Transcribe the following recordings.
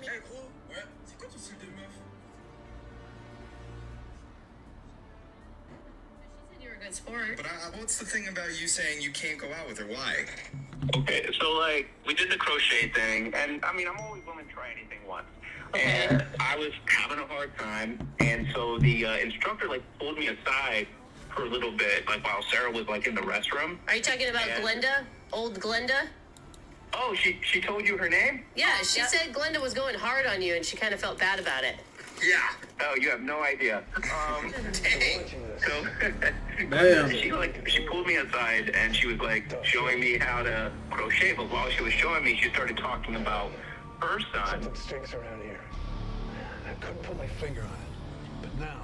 Hey gros, ouais, c'est quoi ton style de meuf? You're a good sport. But what's the thing about you saying you can't go out with her? Why? Okay, so like we did the crochet thing, and I mean I'm always willing to try anything once. Okay. And I was having a hard time, and so the instructor like pulled me aside for a little bit, like while Sarah was like in the restroom. Are you talking about Yeah. Glenda? Old Glenda? Oh, she told you her name? Yeah, she said Glenda was going hard on you and she kind of felt bad about it. Yeah. Oh, you have no idea. Dang. So Damn. she pulled me aside and she was like showing me how to crochet, but while she was showing me, she started talking about her son. Something stinks around here. I couldn't put my finger on it, but now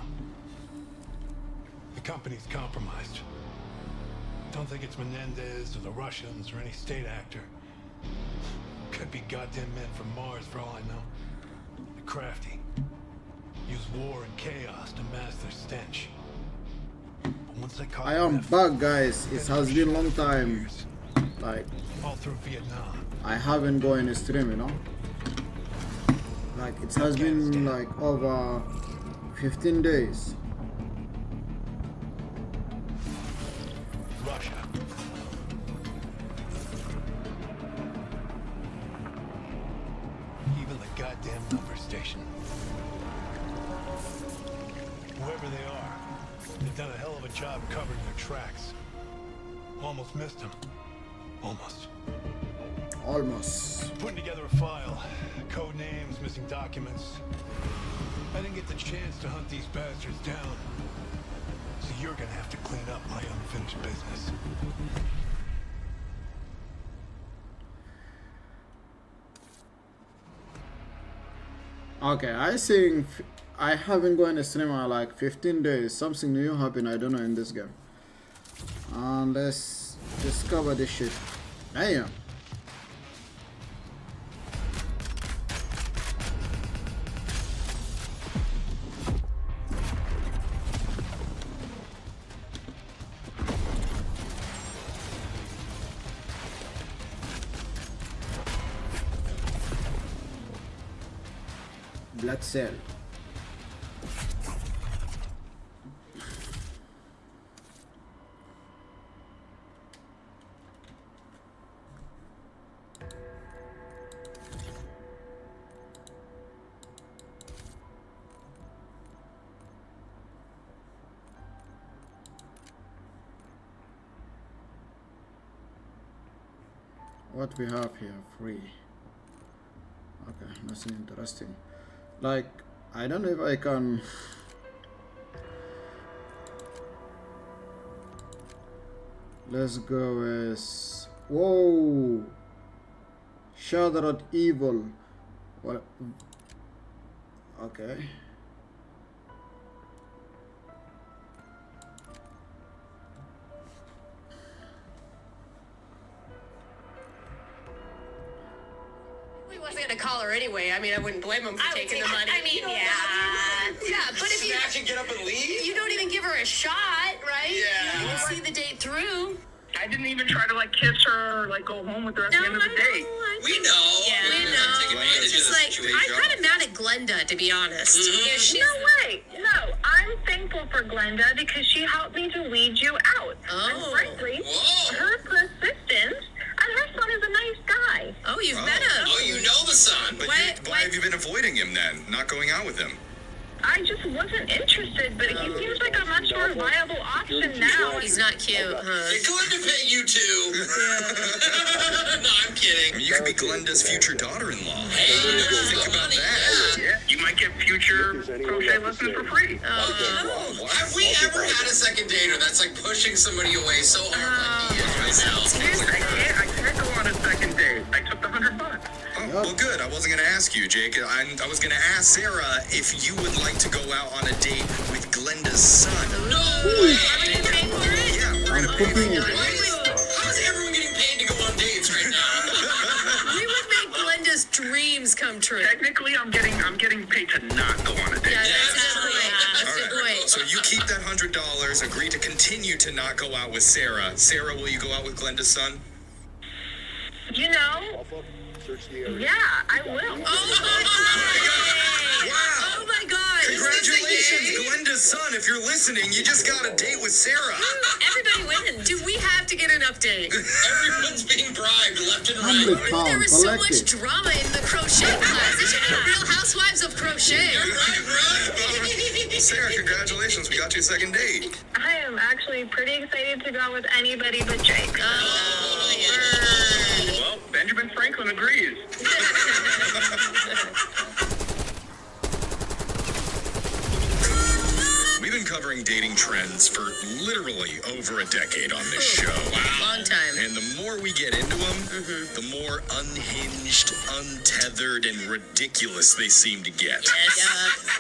the company's compromised. Don't think it's Menendez or the Russians or any state actor. Could be goddamn men from Mars for all I know. They're crafty. Use war and chaos to mask their stench. But once they caught I am Biff, back, guys. It they has been a long time. years, Like, all through Vietnam. I haven't gone to stream, you know. Like, it has been like over 15 days. Russia. Even the goddamn number station. Whoever they are, they've done a hell of a job covering their tracks. Almost missed them. Almost. Almost. Putting together a file. Code names, missing documents. I didn't get the chance to hunt these bastards down. So you're gonna have to clean up my unfinished business. Okay, I think I haven't gone to stream in like 15 days. Something new happened, I don't know, in this game. And let's discover this shit. Damn. Blood cell. What we have here? Free. Okay, nothing interesting. Like, I don't know if I can. Let's go as. Whoa! Shattered Evil. What? Okay. We wasn't gonna call her anyway. I mean, I wouldn't blame him for taking the money. I mean, Yeah, but if you Snatch and get up and leave? you don't even give her a shot, right? Yeah. You don't see the date through. I didn't even try to like kiss her or like go home with her at the end of the date. We know. Yeah, We're we not know. taking advantage It's just of the like situation. I'm kind of mad at Glenda, to be honest. Mhm. Yeah, she's, No way. No, I'm thankful for Glenda because she helped me to weed you out. Oh. And frankly, Whoa. her persistence, and her son is a nice guy. oh, you've met him. Oh, you know the son. But What- why have you been avoiding him then? Not going out with him? I just wasn't interested, but he seems like a much more viable option now. He's not cute, huh? Hey, Glenda pay you too. No, I'm I kidding. mean, you could be Glenda's future daughter-in-law. Hey, Think about that. Yeah, you might get future crochet lessons for free. Oh, Have we ever had a second date, or that's like pushing somebody away so hard like he is right now? I can't go on a second date. I took the $100. Oh, well, good. I wasn't going to ask you, Jake. I was going to ask Sarah if you would like to go out on a date with Glenda's son. No Are way. we gonna pay for it? Yeah, we're I'm going to pay cooking for it. it. How's everyone getting paid to go on dates right now? We would make Glenda's dreams come true. Technically, I'm getting paid to not go on a date. Yeah, that's that's a good true. point. That's a All good right. point. So you keep that $100, agree to continue to not go out with Sarah. Sarah, will you go out with Glenda's son? You know, Yeah, I will. Oh my god! Congratulations, Glenda's son. If you're listening, you just got a date with Sarah. Everybody wins. Do we have to get an update? Everyone's being bribed left and Family right. calm, There was so much collected. drama in the crochet class. They should have Real Housewives of Crochet. Right, Sarah, congratulations. We got you a second date. I am actually pretty excited to go out with anybody but Jake. Well, Benjamin Franklin agrees. We've been covering dating trends for literally over a decade on this show. Long time. And the more we get into them, the more unhinged, untethered, and ridiculous they seem to get.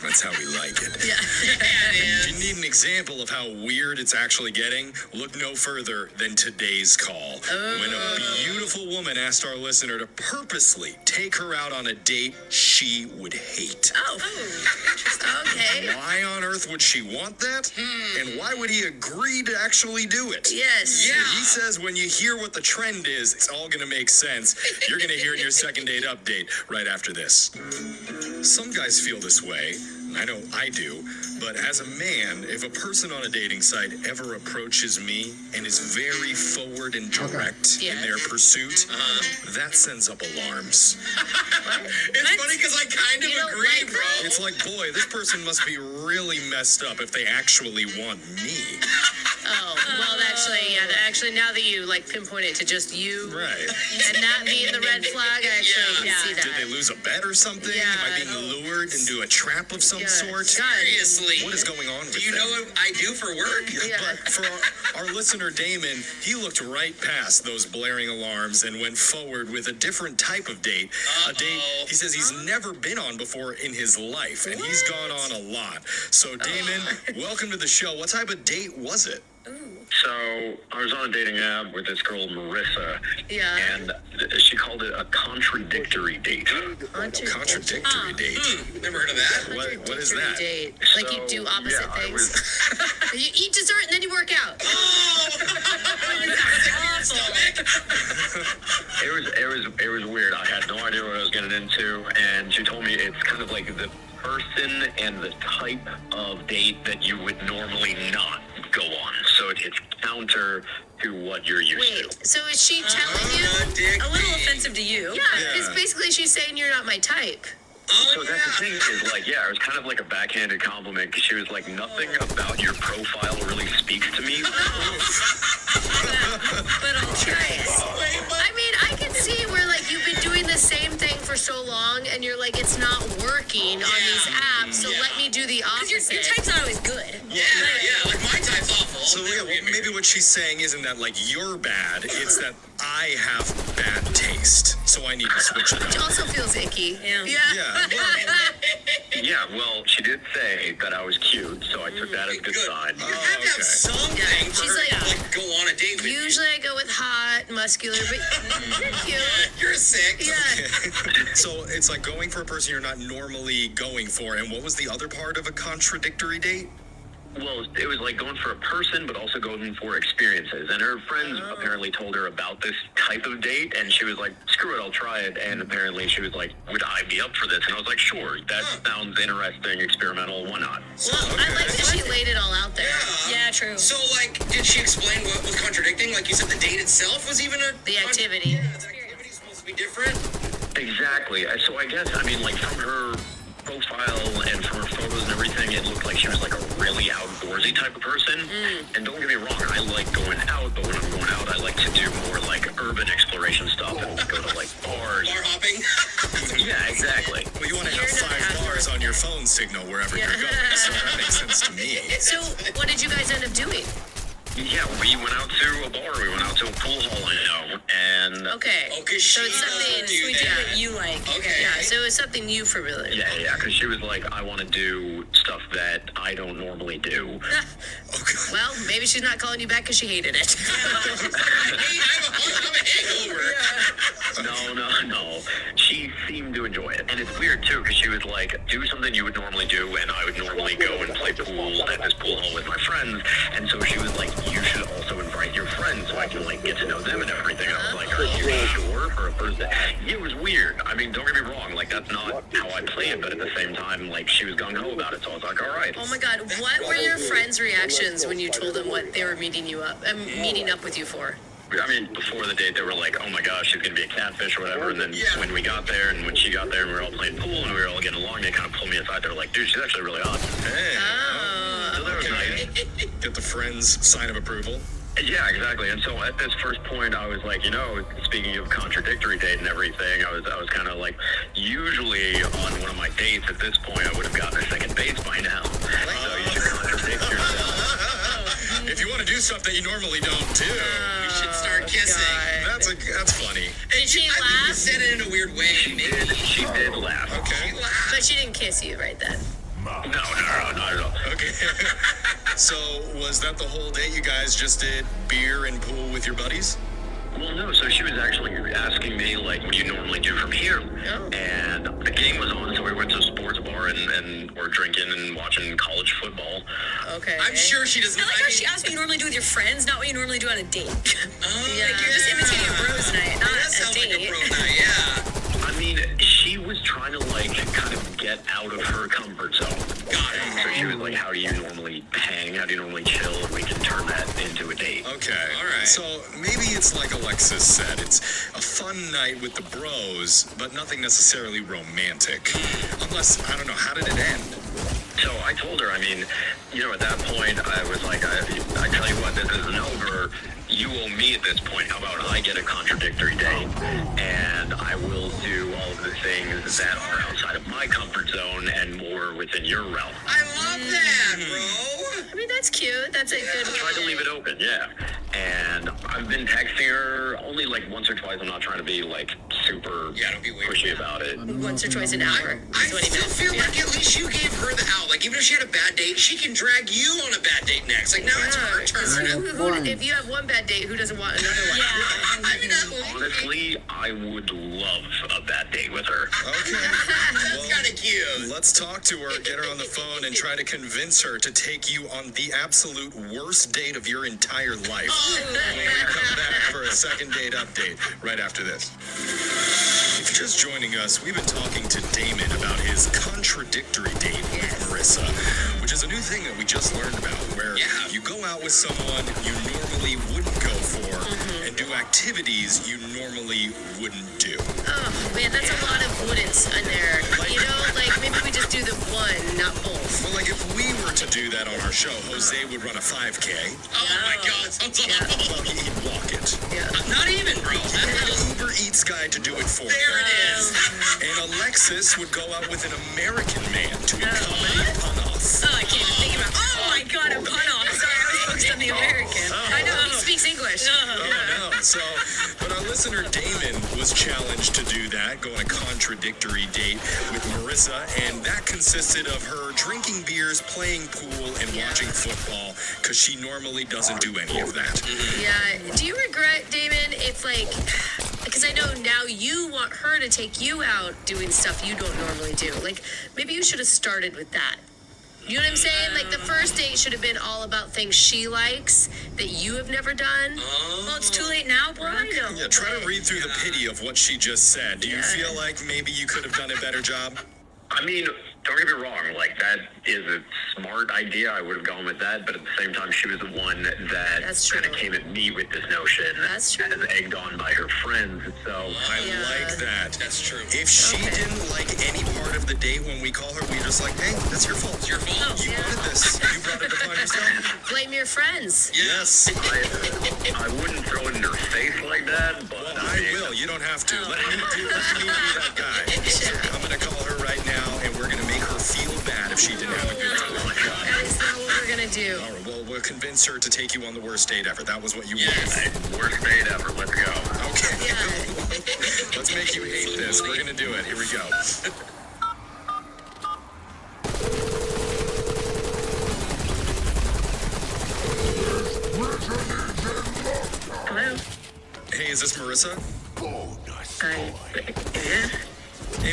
That's how we like it. If you need an example of how weird it's actually getting, look no further than today's call. When a beautiful woman asked our listener to purposely take her out on a date she would hate. Oh. Okay. Why on earth would she want that? And why would he agree to actually do it? Yes. He says when you hear what the trend is, it's all going to make sense. You're going to hear in your second date update right after this. Some guys feel this way. I know I do. But as a man, if a person on a dating site ever approaches me and is very forward and direct in their pursuit, that sends up alarms. It's funny because I kind of You don't agree, like bro. It's like, boy, this person must be really messed up if they actually want me. Oh, well, actually, now that you like pinpoint it to just you Right. and not me in the red flag, I actually can see that. Did they lose a bet or something? Am I being lured into a trap of some sort? Seriously. What is going on with Do you them? know what I do for work? But for our listener, Damon, he looked right past those blaring alarms and went forward with a different type of date. A date he says he's never been on before in his life, and he's gone on a lot. So, Damon, welcome to the show. What type of date was it? So I was on a dating app with this girl, Marissa, and she called it a contradictory date. Contradictory date. Never heard of that. What is that? Date. Like you do opposite I things. You eat dessert and then you work out. It was weird. I had no idea what I was getting into, and she told me it's kind of like the person and the type of date that you would normally not go on. So it's counter to what you're used to. Wait, so is she telling you? A little offensive to you. Yeah, because basically she's saying you're not my type. So that's the thing is, like, yeah, it was kind of like a backhanded compliment because she was like, nothing about your profile really speaks to me. But I'll try it. I mean, I can see where like you've been doing the same thing for so long, and you're like, it's not working on these apps. So let me do the opposite. Your type's not always good. Like my type's awful. So maybe what she's saying isn't that like you're bad, it's that I have bad taste, so I need to switch it Which up. also feels icky. Yeah. Yeah, well, she did say that I was cute, so I took that as a good sign. You have to have something for She's her to like, go on a date with you. Usually I go with hot, muscular, but you're cute. You're sick. Yeah. So it's like going for a person you're not normally going for. And what was the other part of a contradictory date? Well, it was like going for a person, but also going for experiences. And her friends apparently told her about this type of date, and she was like, screw it, I'll try it. And apparently she was like, would I be up for this? And I was like, sure, that sounds interesting, experimental, why not? Well, I like that she laid it all out there. Yeah, true. So, like, did she explain what was contradicting? Like, you said the date itself was even The activity. Yeah, the activity is supposed to be different. Exactly. So I guess, I mean, like, from her profile and from her photos and everything, it looked like she was like a really outdoorsy type of person. And don't get me wrong, I like going out, but when I'm going out, I like to do more like urban exploration stuff and go to like bars. Bar hopping. Yeah, exactly. Well, you want to have 5 bars on your phone signal wherever you're going, so that makes sense to me. So, what did you guys end up doing? Yeah, we went out to a bar, we went out to a pool hall, I know, and... Okay. Okay, So she it's something do that. that you like. Okay. Yeah, so it's something you familiar. Yeah, because she was like, I want to do stuff that I don't normally do. Well, maybe she's not calling you back because she hated it. Hey, I'm a hangover. No. She seemed to enjoy it. And it's weird, too, because she was like, do something you would normally do, and I would normally go and play pool at this pool hall with my friends. And so she was like, you should also invite your friends so I can, like, get to know them and everything. And I was like, trick you in the door for a first date. It was weird. I mean, don't get me wrong. Like, that's not how I play it, but at the same time, like, she was gung-ho about it, so I was like, all right. Oh my God, what were your friends' reactions when you told them what they were meeting up with you for? I mean, before the date, they were like, oh my gosh, she's going to be a catfish or whatever. And then when we got there and when she got there and we were all playing pool and we were all getting along, they kind of pulled me aside. They were like, dude, she's actually really awesome. Hey. Oh. So that was nice. Get the friend's sign of approval. Yeah, exactly. And so at this first point, I was like, you know, speaking of contradictory date and everything, I was kind of like, usually on one of my dates at this point, I would have gotten a second base by now. So you should contradict yourself. If you want to do stuff that you normally don't do, We should start kissing. that's funny. Did she I think you laugh? said it in a weird way. She did laugh. Okay. But she didn't kiss you right then. No, not at all. Okay. So was that the whole day? You guys just did beer and pool with your buddies? Well, no, so she was actually asking me, like, what do you normally do from here? Oh. And the game was on, so we went to a sports bar and we're drinking and watching college football. Okay. I'm sure she doesn't. I like how she asked what you normally do with your friends, not what you normally do on a date. Yeah. Like, you're just imitating a bros night, not That a sounds like a date. bro night, yeah. I mean, she was trying to, like, kind of get out of her comfort zone. Got it. So she was like, how do you normally hang? How do you normally chill? And we can turn that into a date. Okay. All right. So maybe it's like Alexis said. It's a fun night with the bros, but nothing necessarily romantic. Unless, I don't know, how did it end? So I told her, I mean, you know, at that point, I was like, I tell you what, this isn't over. You owe me at this point. How about I get a contradictory date and I will do all of the things that are outside of my comfort zone and more within your realm. I love that, bro. I mean, that's cute. That's a good Try to leave it open, yeah. And I've been texting her only like once or twice. I'm not trying to be like super Yeah, don't be weird. pushy about it. once or twice an hour. I Is what he still meant. feel like at least you gave her the out. Like, even if she had a bad date, she can drag you on a bad date next. Like, now it's her turn. If you have one bad date, who doesn't want another one? I mean, Honestly, I would love a bad date with her. Okay. that's kind of cute. Let's talk to her, get her on the phone, and try to convince her to take you on the absolute worst date of your entire life. When we come back for a second date update right after this. If you're just joining us, we've been talking to Damon about his contradictory date with Marissa, which is a new thing that we just learned about, where you go out with someone you normally wouldn't go for and do activities you normally wouldn't do. Oh man, that's a lot of wouldn'ts in there. You know, like maybe we just do the one, not both. Well, like if we were to do that on our show, Jose would run a 5K. Oh my God, sounds awful. Well, he'd walk it. Yeah. Not even, bro. He'd get an Uber Eats guy to do it for him. There it is. And Alexis would go out with an American man to a comedy pun-off. Oh, I can't even think about it. Oh my God, a pun off. Sorry, I was focused on the American. I know he speaks English. Oh, no. So, but our listener Damon was challenged to do that, go on a contradictory date with Marissa, and that consisted of her drinking beers, playing pool, and watching football, because she normally doesn't do any of that. Yeah. Do you regret, Damon, if like, because I know now you want her to take you out doing stuff you don't normally do. Like maybe you should have started with that. You know what I'm saying? Like the first date should have been all about things she likes that you have never done. Well, it's too late now, Brooke. I know. Yeah, try to read through the pity of what she just said. Do you Yeah. feel like maybe you could have done a better job? I mean, don't get me wrong, like, that is a smart idea. I would have gone with that, but at the same time, she was the one that That's kind of true. came at me with this notion. That's true. As egged on by her friends, so... I Yeah. like that. That's true. If she didn't like any part of the date when we call her, we just like, hey, that's your fault. It's your fault. You wanted this. You brought it upon yourself. Blame your friends. Yes. I wouldn't throw it in her face like that, but... Well, I will. You don't have to. Let me be that guy. I'm going to call her right now, and we're going to make her feel bad if she didn't have a good time. That is not what we're gonna do. All right, well, we'll convince her to take you on the worst date ever. That was what you Yes. wanted. Worst date ever. Let's go. Okay. Yeah. Let's make you hate this. We're going to do it. Here we go. Hello. Hey, is this Marissa? Hey,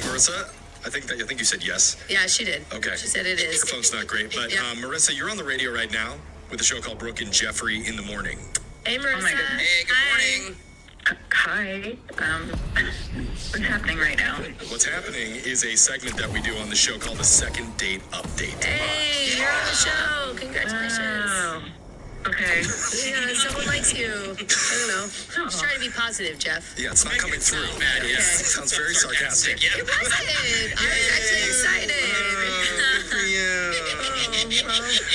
Marissa. I think you said yes. Yeah, she did. Okay. She said it Your is. phone's not great, but Yeah. Marissa, you're on the radio right now with a show called Brooke and Jeffrey in the Morning. Hey, Marissa. my goodness. Hey, good morning. Hi. What's happening right now? What's happening is a segment that we do on the show called the Second Date Update. Hey, you're on the show. Congratulations. Oh. Okay. Yeah, someone likes you. I don't know. Just trying to be positive, Jeff. Yeah, it's not coming through. bad, yeah. Sounds very sarcastic. Yeah. It wasn't. I was actually excited. Yeah.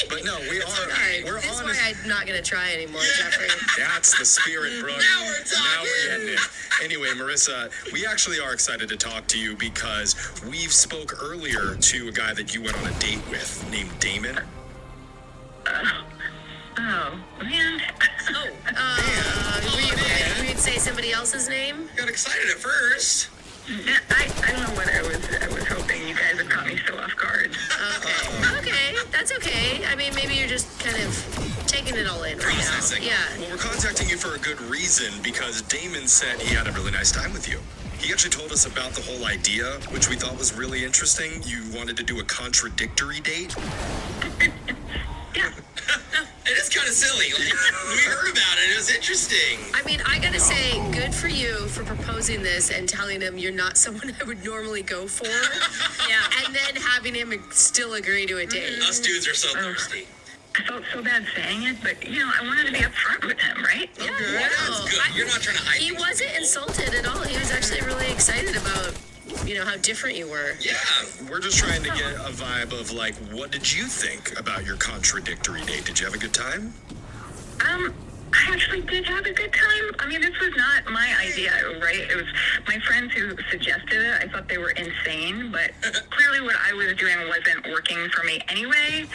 But no, we are. Alright, We're this is honest. why I'm not going to try anymore, Jeffrey. That's the spirit, bro. Now we're talking. Now we're getting it. Anyway, Marissa, we actually are excited to talk to you because we've spoke earlier to a guy that you went on a date with named Damon. Oh, man. We would say somebody else's name? Got excited at first. I don't know what I was hoping. You guys have caught me so off guard. Okay, that's okay. I mean, maybe you're just kind of taking it all in right now. Processing. Yeah. Well, we're contacting you for a good reason because Damon said he had a really nice time with you. He actually told us about the whole idea, which we thought was really interesting. You wanted to do a contradictory date. Yeah. It is kind of silly. Like, we heard about it. It was interesting. I mean, I gotta say, good for you for proposing this and telling him you're not someone I would normally go for. Yeah. And then having him still agree to a date. Us dudes are so thirsty. I felt so bad saying it, but, I wanted to be upfront with him, right? Yeah, That's good. You're not trying to hide He things. wasn't insulted at all. He was actually really excited about, how different you were. Yeah. We're just trying to get a vibe of like, what did you think about your contradictory date? Did you have a good time? I actually did have a good time. I mean, this was not my idea, right? It was my friends who suggested it. I thought they were insane, but clearly what I was doing wasn't working for me anyway.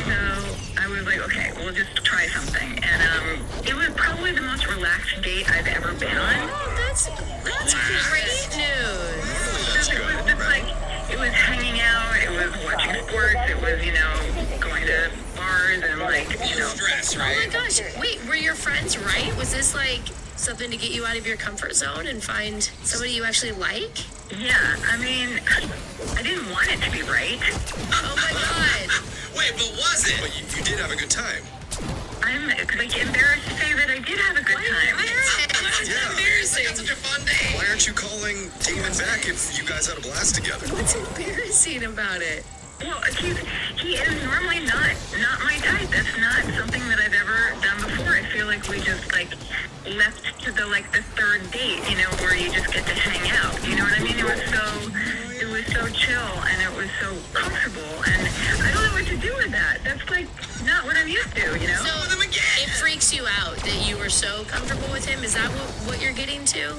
So I was like, okay, we'll just try something. And it was probably the most relaxed date I've ever been on. Oh, that's great news. It was just like, it was hanging out, it was watching sports, it was, going to bars and Stress, Oh my right? gosh. Wait, were your friends right? Was this like something to get you out of your comfort zone and find somebody you actually like? yeah, I mean, I didn't want it to be right. Oh my god. Wait, but was it? But you did have a good time. I'm embarrassed to say that I did have a good time. That's embarrassing. That's such a fun day. Why aren't you calling Damon back if you guys had a blast together? What's embarrassing about it? Well, he is normally not my type. That's not something that I've ever done before. I feel like we just left to the third date, where you just get to hang out. You know what I mean? It was so chill and it was so comfortable, and I don't know what to do with that. That's not what I'm used to, So them again. it freaks you out that you were so comfortable with him? Is that what you're getting to?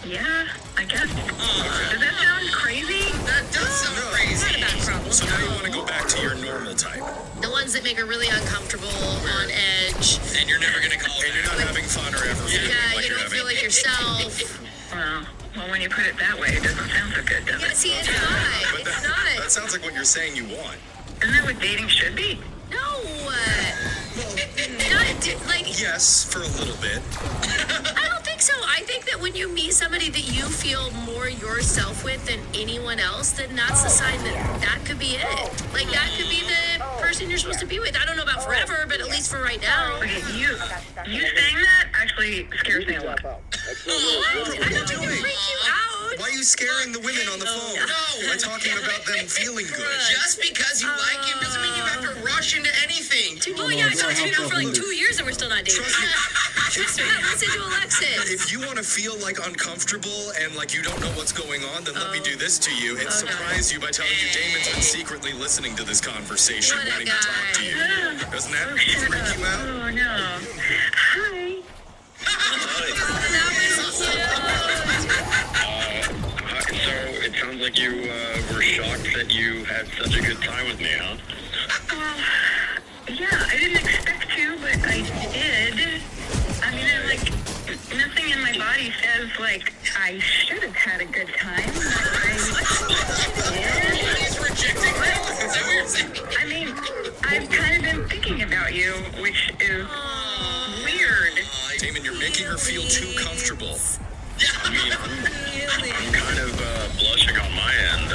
Yeah, I guess. Does that sound crazy? That does sound crazy. Not a bad problem. So now you want to go back to your normal type. The ones that make her really uncomfortable, on edge. And you're never gonna call And you're back. not having fun or ever feeling Yeah, like you you're don't having feel like yourself. Well, when you put it that way, it doesn't sound so good, does Yeah, it? see, it's not. But It's that not. sounds like what you're saying you want. Isn't that what dating should be? No. Not Yes, for a little bit. I don't think so. I think that when you meet somebody that you feel more yourself with than anyone else, then that's a sign that could be it. Like, that could be the person you're supposed to be with. I don't know about forever, but at least for right now. Okay, you saying that actually scares me a lot. What? I don't think it freak you out. Why are you scaring the women on the phone? No. By talking about them feeling good. Just because you like him doesn't mean you have to rush into anything. Oh, yeah, I thought you've been out for like 2 years and we're still not dating. Trust me. Listen to Alexis. If you want to feel uncomfortable and like you don't know what's going on, then let me do this to you and surprise you by telling you Damon's been secretly listening to this conversation, What a wanting to talk to you. Doesn't that freak you out? Oh, no. Hi. So it sounds like you were shocked that you had such a good time with me, huh? Yeah, I didn't expect to, but I did. I mean, nothing in my body says, I should have had a good time. He's rejecting her. Is that what you're saying? I mean, I've kind of been thinking about you, which is weird. Damon, you're making her feel too comfortable. I mean, I'm kind of blushing on my end.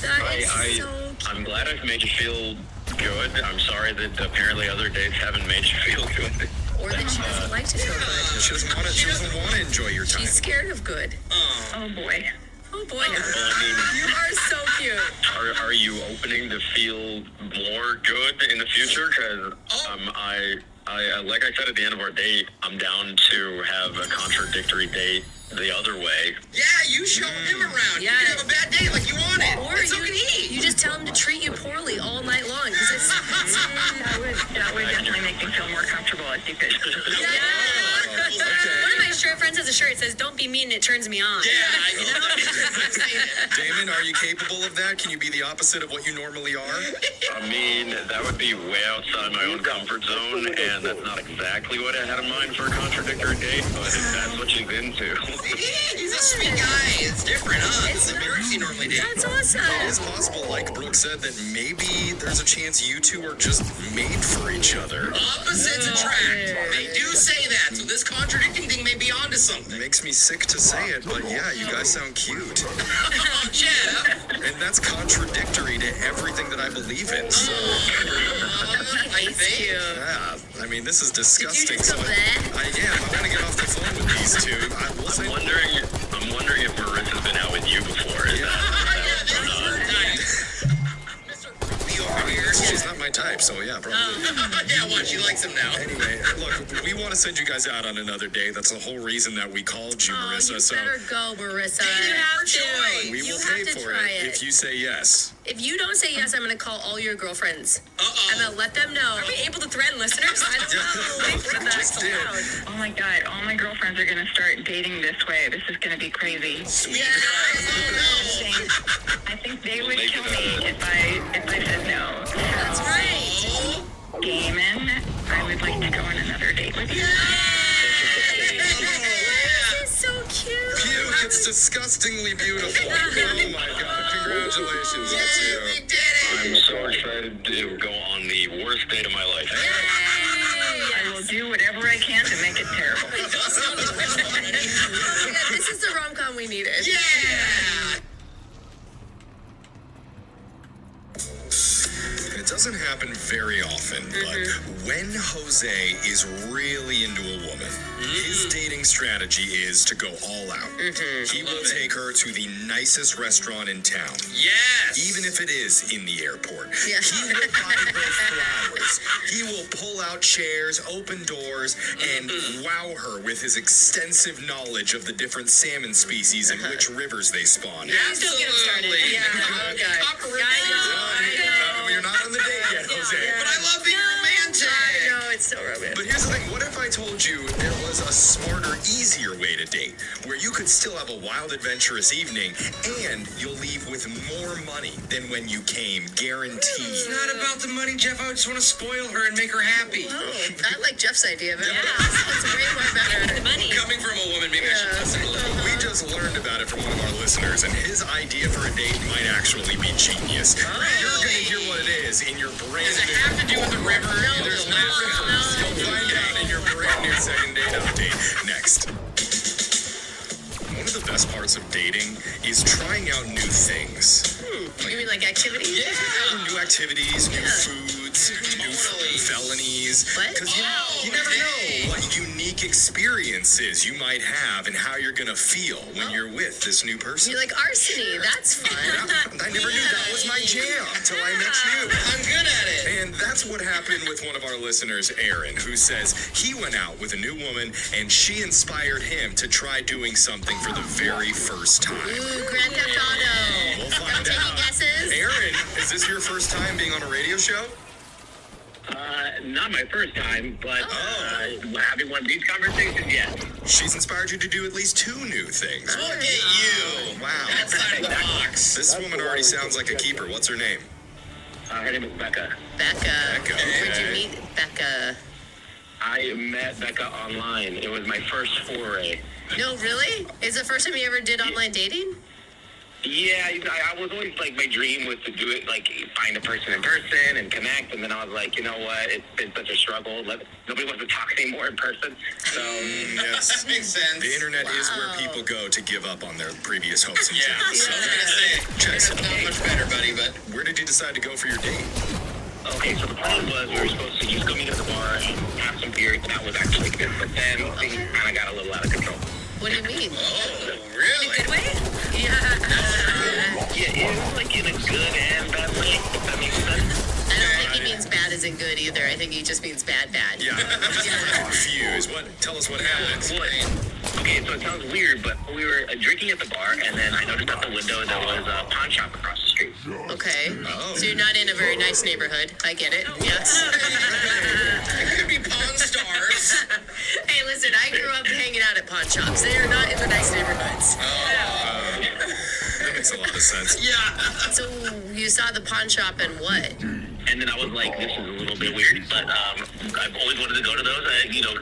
That is so I'm glad I've made you feel good. I'm sorry that apparently other dates haven't made you feel good. or that she doesn't like to feel good. She doesn't want to. She doesn't want to enjoy your time. She's scared of good. Oh boy. Oh boy, Well, I mean, you are so cute. are you opening to feel more good in the future? Because I like I said at the end of our date, I'm down to have a contradictory date the other way. Yeah, you show him around. Yeah. You can have a bad day like you want it. Or And so can he. you just tell him to treat you poorly all night long. 'Cause it's, That would definitely make me feel more comfortable as you could. One of my shirt friends has a shirt that says, "Don't be mean, it turns me on." Yeah, I know. I've seen it. Damon, are you capable of that? Can you be the opposite of what you normally are? I mean, that would be way outside my own comfort zone, and that's not exactly what I had in mind for a contradictory date, but if that's what she's into. He's a sweet guy. It's different, huh? It's the mirrors he normally did. That's awesome. It is possible, like Brooke said, that maybe there's a chance you two are just made for each other. Opposites attract. They do say that, so this contradicting thing may be onto something. Makes me sick to say it, but yeah, you guys sound cute. Oh, Jeff. And that's contradictory to everything that I believe in. So, I think. yeah, I mean, this is disgusting. just So go bleh? I am. I'm gonna get off the phone with these two. I will say. I'm wondering if Marissa's been out with you before. Is Mr. Ruby over here. She's not my type, so yeah, probably. Yeah, well, she likes him now. Anyway, look, we want to send you guys out on another day. That's the whole reason that we called you, Oh, Marissa. you So better go, Marissa. You have to. we You will have pay to for try it it. if you say yes. If you don't say yes, I'm going to call all your girlfriends. Uh-oh. I'm going to let them know. Are we able to threaten listeners? I don't know. They said that Just did. aloud. Oh my god, all my girlfriends are gonna start dating this way. This is gonna be crazy. Sweet guys. I think they would make kill it me if I said no. That's right. Oh, Damon, I would like to go on another date with you. This is so cute. Puke, it's disgustingly beautiful. Oh my god, congratulations, that's we you. did it. I'm so excited to go on the worst date of my life. I will do whatever I can to make it terrible. Oh my God, this is the rom-com we needed. Yeah. It doesn't happen very often, but when Jose is really into a woman, his dating strategy is to go all out. He will take her to the nicest restaurant in town, Yes. even if it is in the airport. Yeah. He will buy her flowers. He will pull out chairs, open doors, and wow her with his extensive knowledge of the different salmon species and which rivers they spawn. Please don't get him started. Absolutely. Yeah. Oh, God. Copper You're not on the date yet, Jose. But I love being romantic. I know, it's so romantic. But here's the thing, what if I told you there was a smarter, easier way to date, where you could still have a wild, adventurous evening, and you'll leave with more money than when you came, guaranteed. It's not about the money, Jeff. I just want to spoil her and make her happy. Oh, I like Jeff's idea of it. It's way more better. The money. Coming from a woman, maybe I should listen a little. We just learned about it from one of our listeners, and his idea for a date might actually be genius. You're going to hear what it is in your brand Does it new... have to do with the river? There's no You'll find out in your brand new second date update next. One of the best parts of dating is trying out new things. You mean like activities? Yeah, new activities, new foods, new Totally. felonies. What? Because you never know what unique experiences you might have and how you're gonna feel when you're with this new person. You like arsony? That's fun. I never knew that was my jam until I met you. I'm good at it. And that's what happened with one of our listeners, Aaron, who says he went out with a new woman and she inspired him to try doing something for the very first time. Ooh, Grand Theft Auto. We'll find Taking out. guesses? Aaron, is this your first time being on a radio show? Not my first time, but having one of these conversations, yes. She's inspired you to do at least 2 new things. Look at you. Wow. Outside of the box. This woman already sounds like a keeper. What's her name? Her name is Becca. Becca. Becca, Where'd you okay. meet Becca? I met Becca online. It was my first foray. No, really? Is it the first time you ever did online dating? Yeah, I was always like, my dream was to do it, like find a person in person and connect. And then I was like, you know what? It's been such a struggle. Nobody wants to talk anymore in person. So Yes. That makes sense. The internet is where Wow. people go to give up on their previous hopes and Yeah, dreams. I was gonna say, Checks it's not much better, buddy, but Where did you decide to go for your date? Okay, so the plan was we were supposed to just go meet at the bar and have some beer. That was actually good. But then things kind of got a little out of control. What do you mean? Oh, really? Good way? Yeah. Yeah, it was like in a good and bad way, if that makes sense. I don't think he means bad as in good either. I think he just means bad. Yeah, I'm confused. Tell us what happened. Okay, so it sounds weird, but we were drinking at the bar, and then I noticed at the window there was a pawn shop across the street. Okay. Oh. So you're not in a very nice neighborhood. I get it. Yes. It could be Pawn Stars. Hey, listen, I grew up hanging out at pawn shops. They are not in the nice neighborhoods. That makes a lot of sense. Yeah. So you saw the pawn shop and what? And then I was like, this is a little bit weird, but I've always wanted to go to those.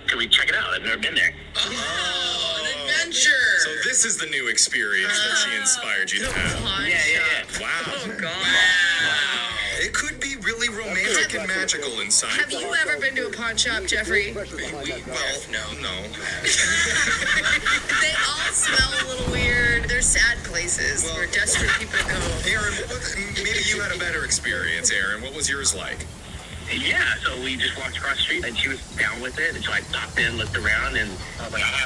Can we check it out? I've never been there. Oh, an adventure. So this is the new experience that she inspired you to have. Pawn Yeah. shop. Wow. Oh, God. Wow. It could be really romantic and magical inside. Have you ever been to a pawn shop, Jeffrey? Well, no. They all smell a little weird. They're sad places where desperate people go. Aaron, maybe you had a better experience, Aaron. What was yours like? Yeah, so we just walked across the street, and she was down with it, and so I stopped in, looked around, and I was like, I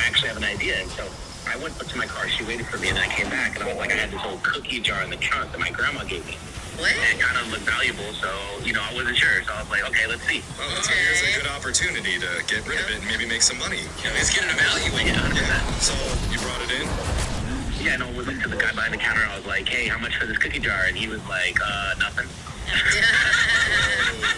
actually have an idea, and so I went up to my car, she waited for me, and then I came back, and I was like, I had this old cookie jar in the trunk that my grandma gave me. What? And it kind of looked valuable, so, I wasn't sure, so I was like, okay, let's see. Oh, so here's a good opportunity to get rid of it and maybe make some money. Let's get an evaluate. Yeah. So you brought it in? Yeah, no, we went to the guy behind the counter, I was like, hey, how much for this cookie jar? And he was like, nothing.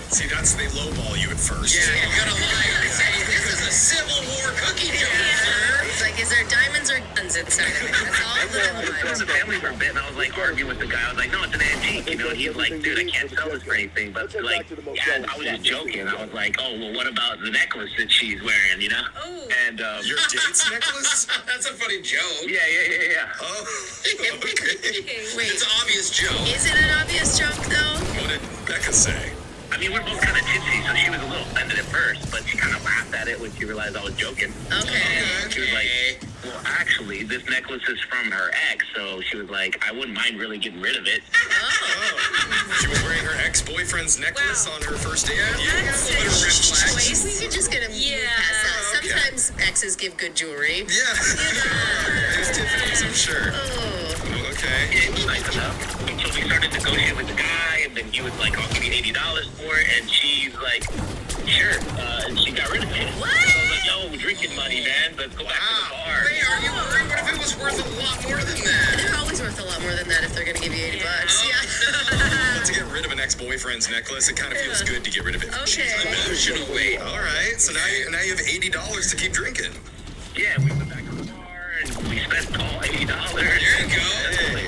See, they lowball you at first. Yeah, you're gonna lie. Say, this is a Civil War cookie jar, sir. It's like, is there diamonds or guns inside of it? That's all I So in want. the family for a bit, and I was like arguing with the guy. I was like, no, it's an antique, and he's like, dude, I can't sell this for anything. But like, yeah, I was just joking. I was like, oh, well, what about the necklace that she's wearing, Oh. And Your date's necklace? That's a funny joke. yeah. Oh, okay. Wait, It's an obvious joke. is it an obvious joke though? What did Becca say? I mean, we're both kind of tipsy, so she was a little offended at first, but she kind of laughed at it when she realized I was joking. Okay. She was like, well, actually, this necklace is from her ex, so she was like, I wouldn't mind really getting rid of it. Oh. She was wearing her ex-boyfriend's necklace on her first date with you? That's What a red flag. We could just get him past that. okay. Sometimes exes give good jewelry. Yeah. There's Tiffany's, I'm sure. Oh. Okay. Yeah, it was nice enough. Until we started negotiating with the guy, and then he was like, I'll give you $80 for it, and she's like, sure. And she got rid of it. What? So I was like, yo, drinking money, man. Let's go back to the bar. Wait, are you worried? What if it was worth a lot more than that? They're always worth a lot more than that if they're gonna give you $80. Yeah. But to get rid of an ex-boyfriend's necklace, it kind of feels good to get rid of it. Okay. Emotional weight. All right, so now you have $80 to keep drinking. Yeah, we went back to the bar, and we spent all $80. There you go.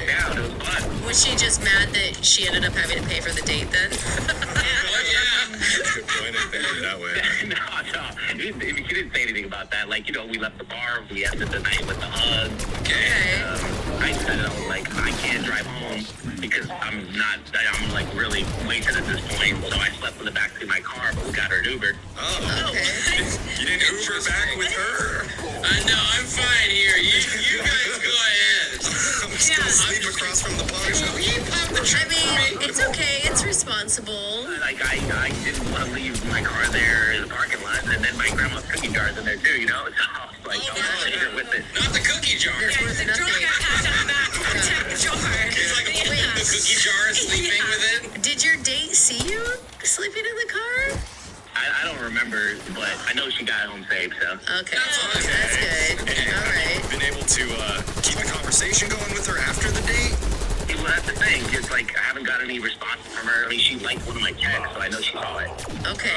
Yeah, it was fun. Was she just mad that she ended up having to pay for the date then? Oh, yeah. Good point, I think of it that way. No. She didn't say anything about that. Like, we left the bar. We ended the night with the hug. Okay. I said, I was like, I can't drive home because I'm like really wasted at this point. So I slept in the backseat of my car, but we got her an Uber. Oh, Okay. you didn't Uber back with her? No, I'm fine here. You guys go ahead. I'm still asleep across from the pawn shop. You pop the I trunk mean, it's okay. It's responsible. Like, I didn't want to leave my car there in the parking lot, and then my grandma's cookie jar's in there too, So I was like, I'll sit here with it. Not the cookie jar. It's worth The drunk nothing. guy packed on the back to protect the jar. He's like holding the cookie jar, sleeping with it. Did your date see you sleeping in the car? I don't remember, but I know she got home safe, so. Okay. That's good. All right. Been able to keep the conversation going with her after the date? Well, that's the thing. Just like I haven't got any response from her. I mean, she liked one of my texts, so I know she saw it. Okay.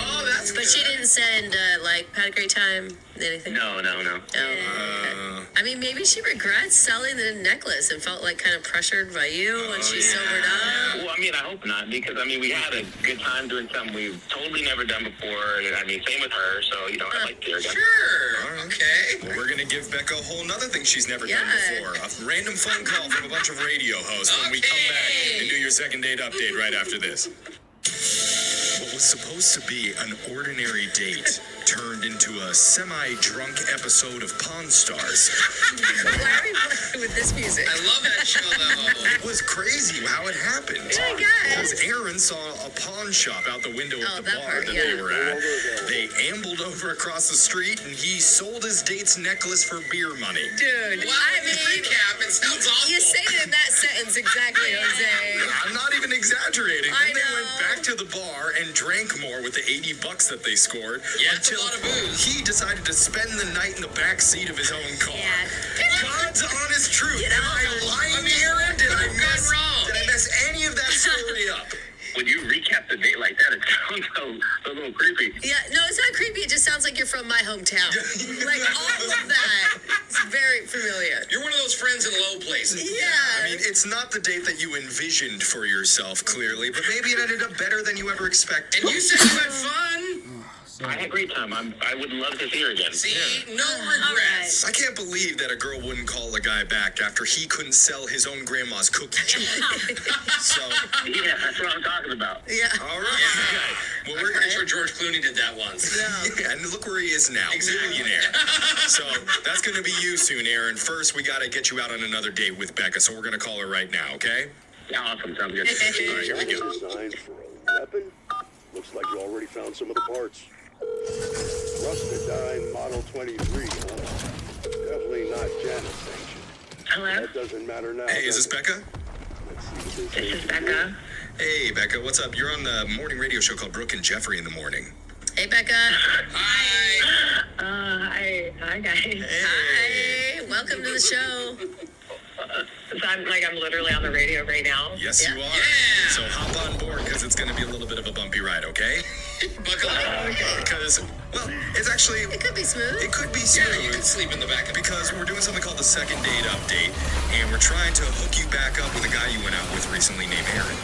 Oh, that's But good. she didn't send, had a great time, anything? No. Oh, okay. I mean, maybe she regrets selling the necklace and felt like kind of pressured by you when she sobered up. Well, I mean, I hope not, because I mean, we had a good time doing something we've totally never done before. And I mean, same with her. So I'd like to hear again. Sure. Okay. Well, we're gonna give Becca a whole nother thing she's never done Yeah. before. A random phone call from a bunch of radio hosts when we come back and do your second date update right after this. What was supposed to be an ordinary date turned into a semi-drunk episode of Pawn Stars. Why are we playing with this music? I love that show though. It was crazy how it happened. Oh my God. Because Aaron saw a pawn shop out the window Oh, of the that bar part, that yeah. they were at. They ambled over across the street and he sold his date's necklace for beer money. Dude, Wow, I mean, recap. It sounds awful. you say it in that sentence exactly, Jose. I'm not even exaggerating. I Then they know. went back to the bar and drank more with the $80 that they scored. Yeah, it's a until lot of booze. he decided to spend the night in the back seat of his own car. Yeah. God's honest truth. You know, Am I lying, Aaron? Did I I've miss? gone wrong. Did I mess any of that story up? When you recap the date like that, it sounds a little creepy. Yeah, no, it's not creepy. It just sounds like you're from my hometown. Like, all of that is very familiar. You're one of those friends in low places. Yeah. I mean, it's not the date that you envisioned for yourself, clearly, but maybe it ended up better than you ever expected. And you said you had fun. I had a great time. I would love to see her again. See, no regrets. I can't believe that a girl wouldn't call a guy back after he couldn't sell his own grandma's cookie jar. So, Yeah, that's what I'm talking about. Yeah. all right. Yeah. Well, I'm pretty sure George Clooney did that once. Yeah, and look where he is now, Exactly. millionaire. So that's going to be you soon, Aaron. First, we got to get you out on another date with Becca, so we're going to call her right now, okay? Yeah, awesome. Sounds good. All right, here we go. Designed for a weapon? Looks like you already found some of the parts. Rustedine Model 23, huh? Definitely not Janet sanctioned. Hello, That doesn't matter now. Hey, is this Becca? Let's see what this say is to Becca. Hey, Becca, what's up? You're on the morning radio show called Brooke and Jeffrey in the morning. Hey, Becca. Hi. Hi guys. Hi. Welcome to the show. So I'm literally on the radio right now. Yes, Yeah. you are. Yeah. So hop on board because it's going to be a little bit of a bumpy ride, okay? Buckle up. Because, well, it's actually, It could be smooth. it could be Yeah, smooth. you can sleep in the back of the Because we're doing something called the second date update, and we're trying to hook you back up with a guy you went out with recently named Aaron.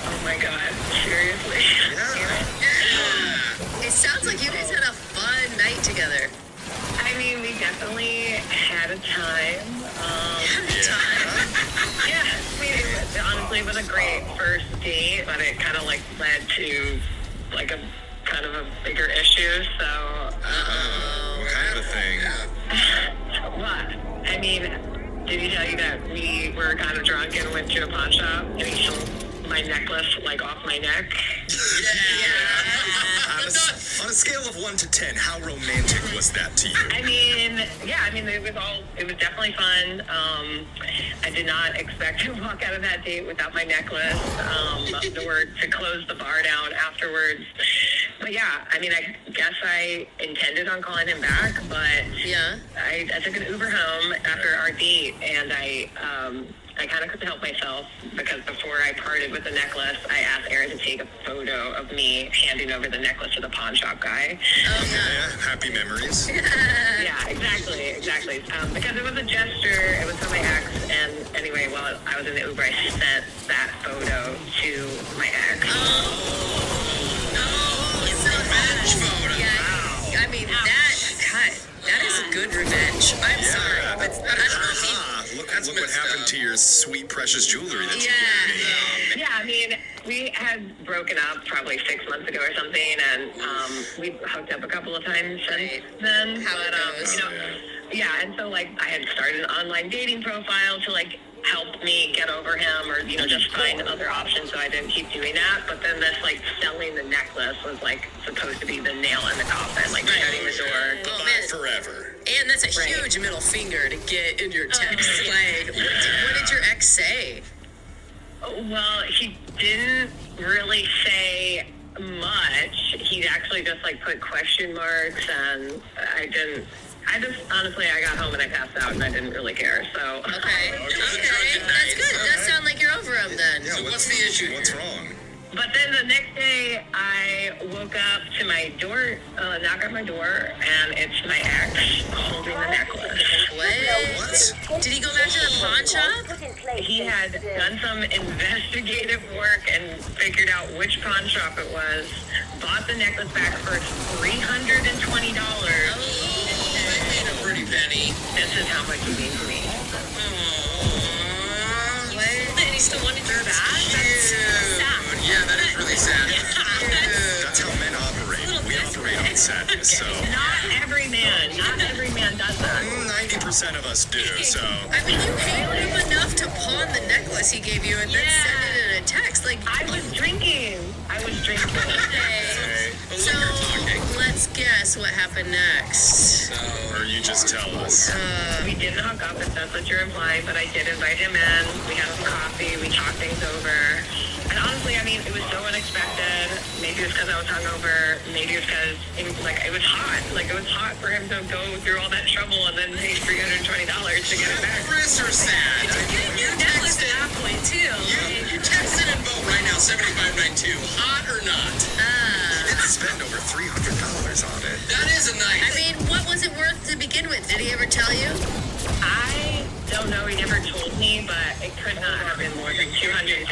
Oh my god, seriously? Yeah. It sounds like you guys had a fun night together. I mean, we definitely had a time. Yeah, I mean, honestly, it was a great first date, but it kind of led to like a kind of a bigger issue. So, What kind of a thing? what? I mean, did he tell you that we were kind of drunk and went to a pawn shop and he sold my necklace off my neck? On a scale of 1 to 10, how romantic was that to you? I mean, yeah, it was definitely fun. I did not expect to walk out of that date without my necklace, or to close the bar down afterwards. But yeah, I mean, I guess I intended on calling him back, but Yeah. I took an Uber home after our date, and I kind of couldn't help myself because before I parted with the necklace, I asked Aaron to take a photo of me handing over the necklace to the pawn shop guy. Yeah, happy memories. Yeah, exactly. Because it was a gesture, it was for my ex, and anyway, while I was in the Uber, I sent that photo to my ex. revenge photo. Yeah. I mean, that is a good revenge. I'm sorry, but I don't know if he. Look what happened to your sweet, precious jewelry that you Yeah. gave me. Yeah, I mean, we had broken up probably 6 months ago or something, and we hooked up a couple of times since then. How it goes. Yeah, and so I had started an online dating profile to help me get over him, or just find other options, so I didn't keep doing that. But then this selling the necklace was supposed to be the nail in the coffin, shutting the door. Oh, man. Forever. And that's a Right. huge middle finger to get in your text. What did your ex say? Well, he didn't really say much. He actually just put question marks, and I just honestly, I got home and I passed out, and I didn't really care. So Okay. That's good. It does sound like you're over him then. Yeah, So what's the issue? What's wrong? But then the next day, I woke up to my door, knock on my door, and it's my ex holding the necklace. What? Did he go back to the pawn shop? He had done some investigative work and figured out which pawn shop it was, bought the necklace back for $320. They made a pretty penny. This is how much he means to me. And he still wanted her back? Dude, yeah, that is really sad. That's how men operate. We operate on upset. So Not every man does that. 90% of us do. So I mean, you hated him enough to pawn the necklace he gave you and then send it in a text. Like, I was drinking. okay. So let's guess what happened next. or you just tell us. We didn't hook up, if that's what you're implying, but I did invite him in. We had some coffee. We talked things over. And honestly, I mean, it was so unexpected. Maybe it was because I was hungover. Maybe it was because it was hot. Like, it was hot for him to go through all that trouble and then pay $320 to get it back. Chris are sad. Your necklace at that point, too. You text in and vote right now, 7592. Hot or not? Didn't spend over $300 on it. That is a nice. I mean, what was it worth to begin with? Did he ever tell you? I don't know. He never told me, but it could not have been more than $250.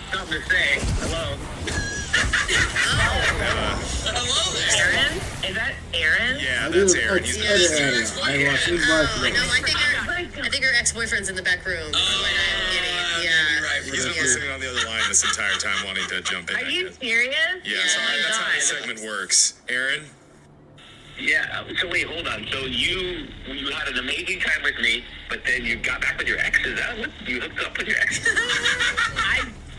Something to say. Hello. Hello there. Aaron? Is that Aaron? Yeah, I that's didn't Aaron. He's expect not it. I was invited. No, I think her ex-boyfriend's in the back room. That's what I'm getting. Yeah. Right. He's been listening on the other line this entire time, wanting to jump in. Are I you guess. serious? Yeah, Oh sorry, my that's how God. this segment works. Aaron? Yeah. So wait, hold on. So you had an amazing time with me, but then you got back with your ex. Is that what you hooked up with your ex?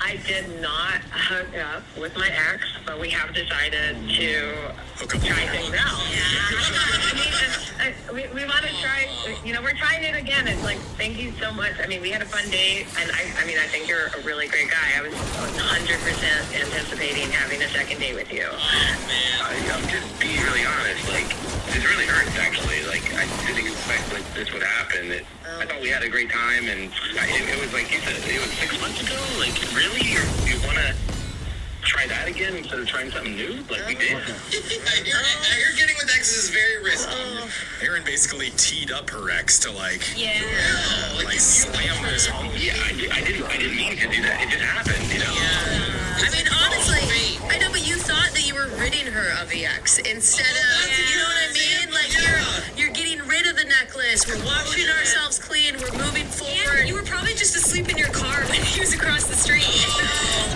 I did not hook up with my ex, but we have decided to Hook up. try things out. I mean, we want to try, we're trying it again. It's like, thank you so much. I mean, we had a fun date, and I mean, I think you're a really great guy. I was 100% anticipating having a second date with you. I'm just being really honest. Like, this really hurts, actually. Like, I didn't expect this would happen. I thought we had a great time, and it was like you said, it was 6 months ago. Like, really? You want to try that again instead of trying something new? Like we did? I hear getting with exes is very risky. Aaron basically teed up her ex to like slam this home. Yeah, I didn't mean to do that. It just happened, you know? I mean, honestly, I know, but you thought that you were ridding her of the ex instead of, you know what I mean? Like, you're getting rid of the necklace. We're washing ourselves clean. We're moving forward. You were probably just asleep in your car when he was across the street.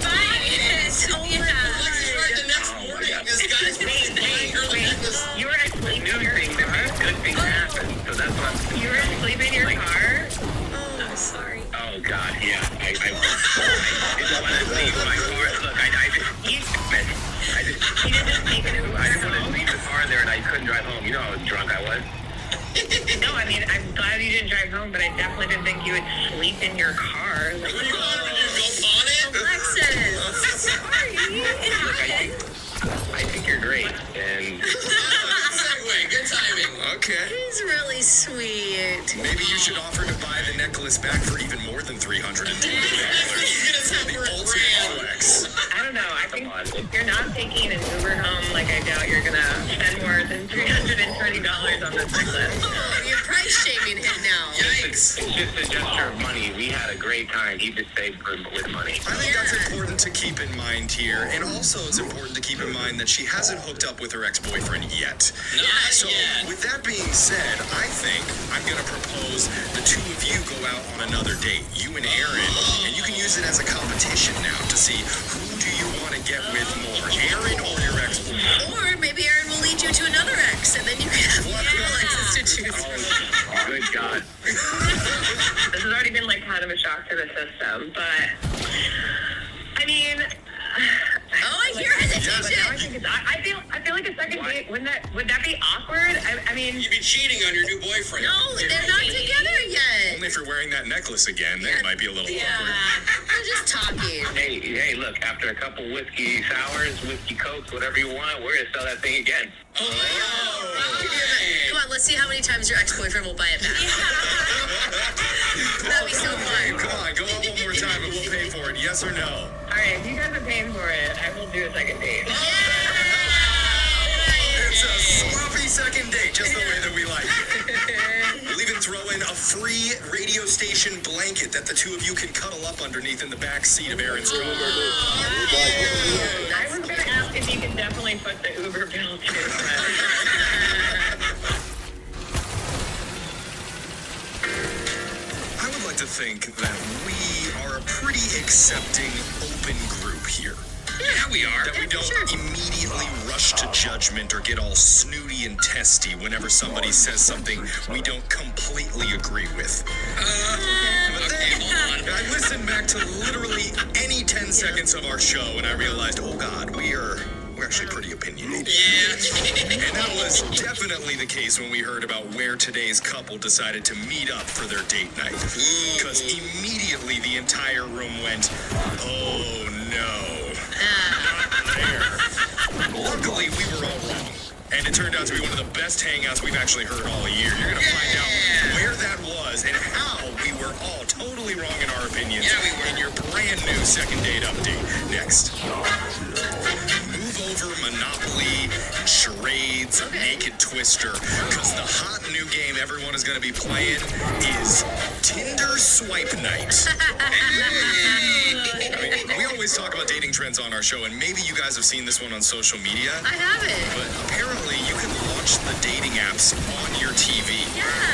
Buying it. Oh, yeah. Right, the next morning, this guy's buying her the necklace. You were asleep in your Things car? that good things happen. So that's what I'm You were asleep in your car? Oh, sorry. Oh God, yeah. I didn't want to leave my car. Look, He didn't just take it I didn't want to leave the car there, and I couldn't drive home. You know how drunk I was. No, I mean, I'm glad you didn't drive home, but I definitely didn't think you would sleep in your car. Like, What do you want him to do? Go pawn it? Alexis. Sorry. It happened. I think you're great, and Segue. Good timing. Okay. He's really sweet. Maybe you should offer to buy the necklace back for even more than $320. He's gonna sell The for $1,000. ultimate flex. I don't know. I think if you're not taking an Uber home, like, I doubt you're going to spend more than $320 on this necklace. Oh, you're price shaming him now. Yikes. it's just a gesture of money. We had a great time. He just saved with money. I think that's important to keep in mind here. And also, it's important to keep in mind that she hasn't hooked up with her ex-boyfriend yet. Not So, yet. with that being said, I think I'm going to propose the two of you go out on another date, you and Aaron, and you can use it as a competition now to see who do you want to get with more, Aaron or your ex-boyfriend. Or maybe Aaron will lead you to another ex, and then you can have more Alexis to choose from. Oh, good God. This has already been, like, kind of a shock to the system, but, I mean... Oh, I hear But now I hesitation. think it's, I feel like a second date, would that be awkward? I mean... You'd be cheating on your new boyfriend. No, they're not together yet. Only if you're wearing that necklace again, then it might be a little awkward. We're just talking. Hey, look, after a couple whiskey sours, whiskey cokes, whatever you want, we're going to sell that thing again. Come on, let's see how many times your ex-boyfriend will buy it back. That'd be so fun. Come on, go out one more time and we'll pay for it, yes or no? All right, if you guys are paying for it, I will do a second date. It's a sloppy second date, just the way that we like it. We'll even throw in a free radio station blanket that the two of you can cuddle up underneath in the back seat of Aaron's car. I was going to ask if you can definitely put the Uber bill too, I would like to think that we are a pretty accepting, open group here. Yeah, we are. That we don't immediately rush to judgment or get all snooty and testy whenever somebody says something we don't completely agree with. Okay, hold on. I listened back to literally any 10 seconds of our show and I realized, oh God, we're actually pretty opinionated. Yeah. And that was definitely the case when we heard about where today's couple decided to meet up for their date night. Because immediately the entire room went, oh no. Luckily, we were all wrong. And it turned out to be one of the best hangouts we've actually heard all year. You're going to find out where that was and how we were all totally wrong in our opinions in your brand new second date update. Next. Move over Monopoly, charades, Naked Twister, because the hot new game everyone is going to be playing is Tinder Swipe Night. I mean, we always talk about dating trends on our show, and maybe you guys have seen this one on social media. I haven't. But apparently, you can launch the dating apps on your TV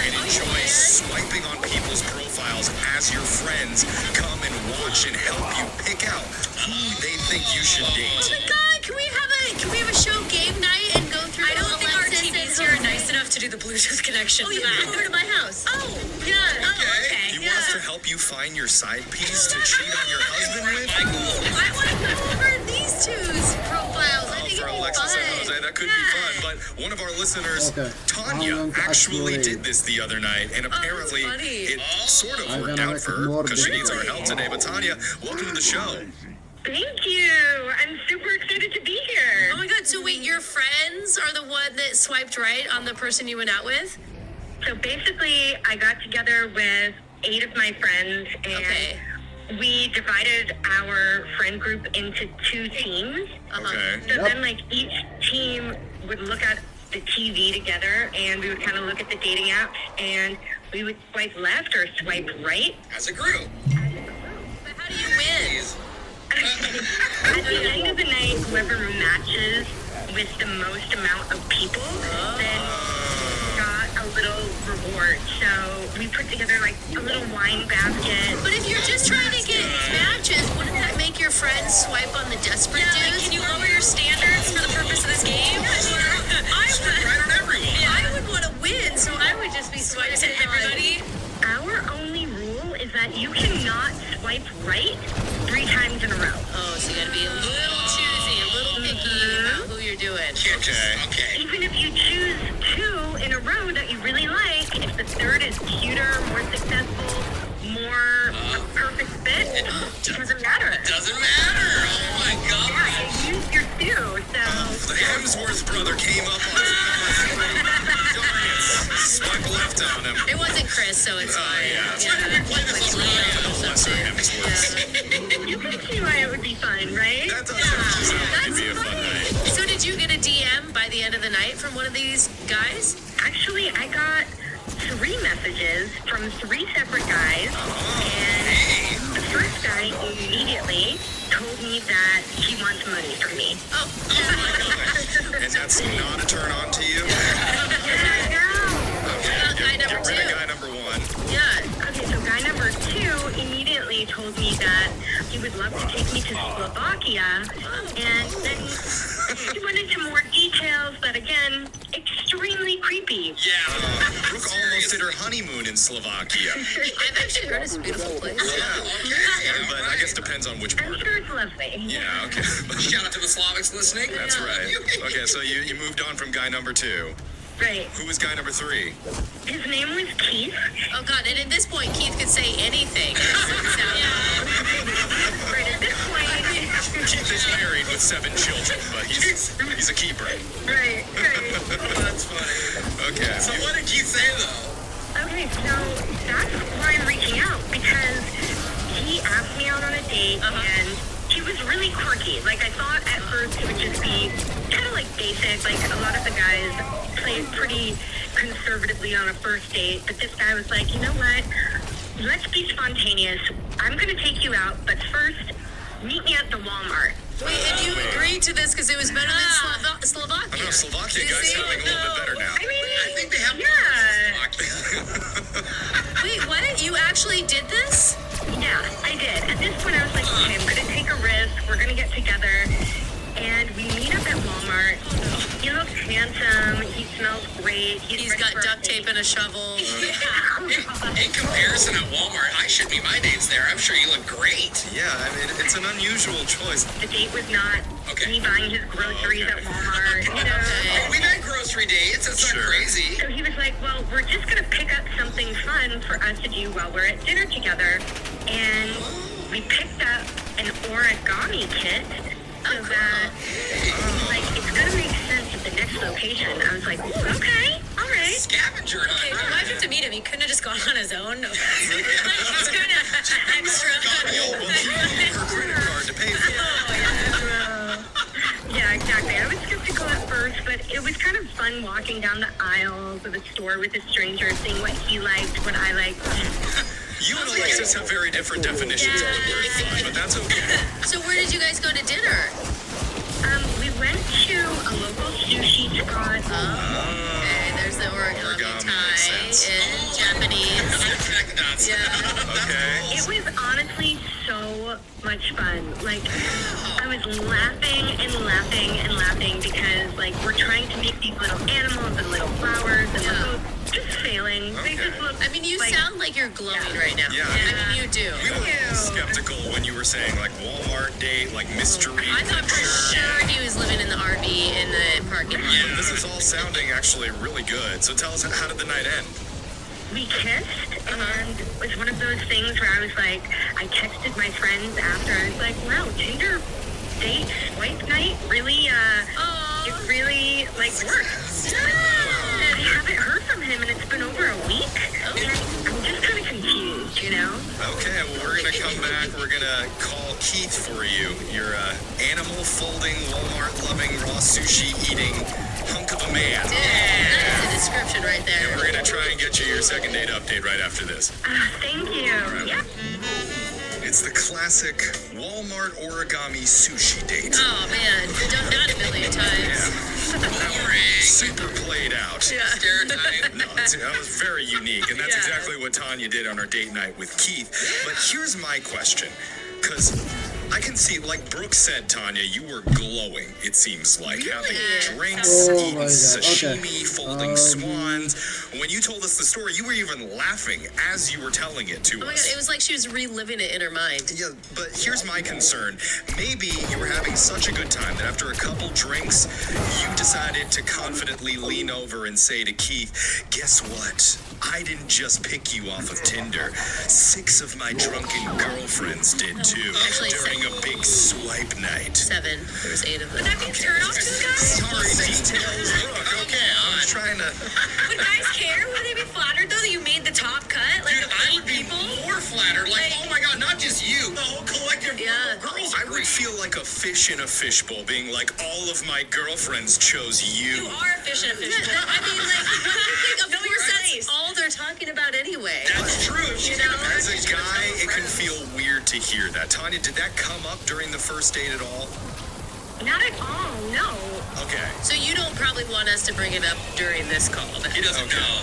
and enjoy swiping on people's profiles as your friends come and watch and help you pick out who they think you should Oh date. my God! Can we have a show game night and go through? I don't think our Alexis TVs and here are nice enough to do the Bluetooth connection Oh, for you that. come over to my house. Oh, Yeah. okay. You want us to help you find your side piece to cheat on your husband with? I want to come over these two's profiles. I think For it'd be Alexis fun. and Jose, that could be fun. But one of our listeners, Okay. Tanya, I'm going to actually actually- did this the other night, and apparently funny. it sort of I'm worked gonna out make for it her more because she big. needs our help today. But Tanya, welcome to the show. Thank you. I'm super excited to be here. Oh my God! So wait, your friends are the one that swiped right on the person you went out with? So basically, I got together with 8 of my friends, and Okay. we divided our friend group into 2 teams. Okay. So Yep. then, like, each team would look at the TV together, and we would kind of look at the dating apps, and we would swipe left or swipe right. As a group. But how do you win? At the end of the night, whoever matches with the most amount of people then got a little reward. So we put together like a little wine basket. But if you're just trying to get matches, wouldn't that make your friends swipe on the desperate dudes? Can you lower your standards for the purpose of this game? Right on everyone. I would want to win, so I would just be swiping To everybody? Our only rule is that you cannot swipe right 3 times in a row. Oh, so you gotta be a little choosy, a little picky about who you're doing. Okay. Even if you choose 2 in a row that you really like, if the third is cuter, more successful, more a perfect fit, it doesn't matter. Doesn't matter. Oh my God. Yeah, you used your 2, so... The Hemsworth brother came up on swipe left on him. It wasn't Chris, so it's fine. Lesser Hemsworth. You can see why it would be fun, right? That does sound like it'd be a fun night. So did you get a DM by the end of the night from one of these guys? Actually, I got 3 messages from 3 separate guys, and the first guy immediately told me that he wants money from me. Oh, And that's not a turn on to you? I know. guy Get number rid of 2. guy number 1. Yeah. Okay, so guy number 2 immediately told me that he would love to take me to Slovakia, and then he went into more details that, again, extremely creepy. Yeah. Brooke almost did her honeymoon in Slovakia. I've actually heard it's a beautiful place. But I guess depends on which I'm part. sure it's lovely. Yeah, okay. Shout out to the Slavics listening. That's right. Okay, so you moved on from guy number 2. Right. Who was guy number 3? His name was Keith. Oh God! And at this point, Keith could say anything. Right at this point. Keith is married with 7 children, but he's a keeper. Right, right. That's funny. Okay. So what did Keith say though? Okay, so that's why I'm reaching out, because he asked me out on a date, and he was really quirky. Like, I thought at first it would just be kind of like basic, like a lot of the guys play pretty conservatively on a first date, but this guy was like, you know what, let's be spontaneous. I'm going to take you out, but first, meet me at the Walmart. Wait, and you agreed to this because it was better than Slovakia. I know Slovakia You guys see? sounding a little bit better now. I mean, I think they have. yeah. Wait, what? You actually did this? Yeah, I did. At this point, I was like, okay, I'm going to take a risk. We're going to get together. smells great. He's ready got for a duct date. tape and a shovel. In comparison at Walmart, I should meet my dates there. I'm sure you look great. Yeah, I mean, it's an unusual choice. The date was not Okay. me buying his groceries okay. at Walmart. You know. Hey, we've had grocery dates. It's not Sure. crazy. So he was like, well, we're just going to pick up something fun for us to do while we're at dinner together. And we picked up an origami kit so that, like, it's going to make sense at the next location. I was like, ooh, okay, all right. Scavenger hunt. Okay, why'd you have to meet him? He couldn't have just gone on his own. No offense. It's kind of extra. Well, her credit card to pay for it. Yeah, exactly. I was skeptical at first, but it was kind of fun walking down the aisles of the store with a stranger, seeing what he liked, what I liked. You and Alexis have very different definitions of the word fun, but that's okay. So where did you guys go to dinner? We went to a local sushi spot. Okay, there's the origami Origami Thai makes sense. in Japanese. Connect the dots. Yeah. Okay. It was honestly so much fun. Like, I was laughing and laughing and laughing because, like, we're trying to make these little animals and little flowers, and we're both just failing. They Okay. just look I mean, you like, sound like you're glowing right now. Yeah. I mean, you do. We were skeptical when you were saying, like, Walmart date, like, mystery. I thought for sure he was living in the RV in the parking lot. Yeah, this is all sounding actually really good. So tell us, how did the night end? we kissed, and it was one of those things where I was like, I texted my friends after. I was like, wow, Tinder date swipe night really, it really, like, works. I haven't heard from him, and it's been over a week. And I'm just kind of confused, you know? Okay, well, we're going to come back. We're going to call Keith for you. Your animal folding, Walmart loving, raw sushi eating hunk of a man. That's the description right there. We're going to try and get you your second date update right after this. Thank you. Yep. It's the classic Walmart origami sushi date. Oh man, we've done that a million times. Super played out. Stereotype. No, that was very unique, and that's exactly what Tanya did on our date night with Keith. But here's my question, because I can see, like Brooke said, Tanya, you were glowing, it seems like. Having drinks, Oh eating my God, sashimi, okay. folding swans. When you told us the story, you were even laughing as you were telling it to Oh my god, us. it was like she was reliving it in her mind. Yeah, but here's my concern. Maybe you were having such a good time that after a couple drinks, you decided to confidently lean over and say to Keith, guess what? I didn't just pick you off of Tinder. 6 of my drunken girlfriends did too. Actually, during a big swipe night. 7. There was 8 of them. Would that be turn off to the guys? Sorry, details. Look, okay, I was trying to... Would guys care? Would they be flattered though that you made the top cut? Like Dude, of I 8 would be people? more flattered. Like, oh my god, not just you. The whole collective group Yeah. of girls. I would feel like a fish in a fishbowl, being like, all of my girlfriends chose You you. are a fish in a fish bowl. I mean, like, what do you think? Of Know your course, place. that's all they're talking about anyway. That's true. If she's gonna As a she's gonna guy, tell it can friends. feel weird to hear that. Tanya, did that come up during the first date at all? Not at all, no. Okay. So you don't probably want us to bring it up during this call. He doesn't know.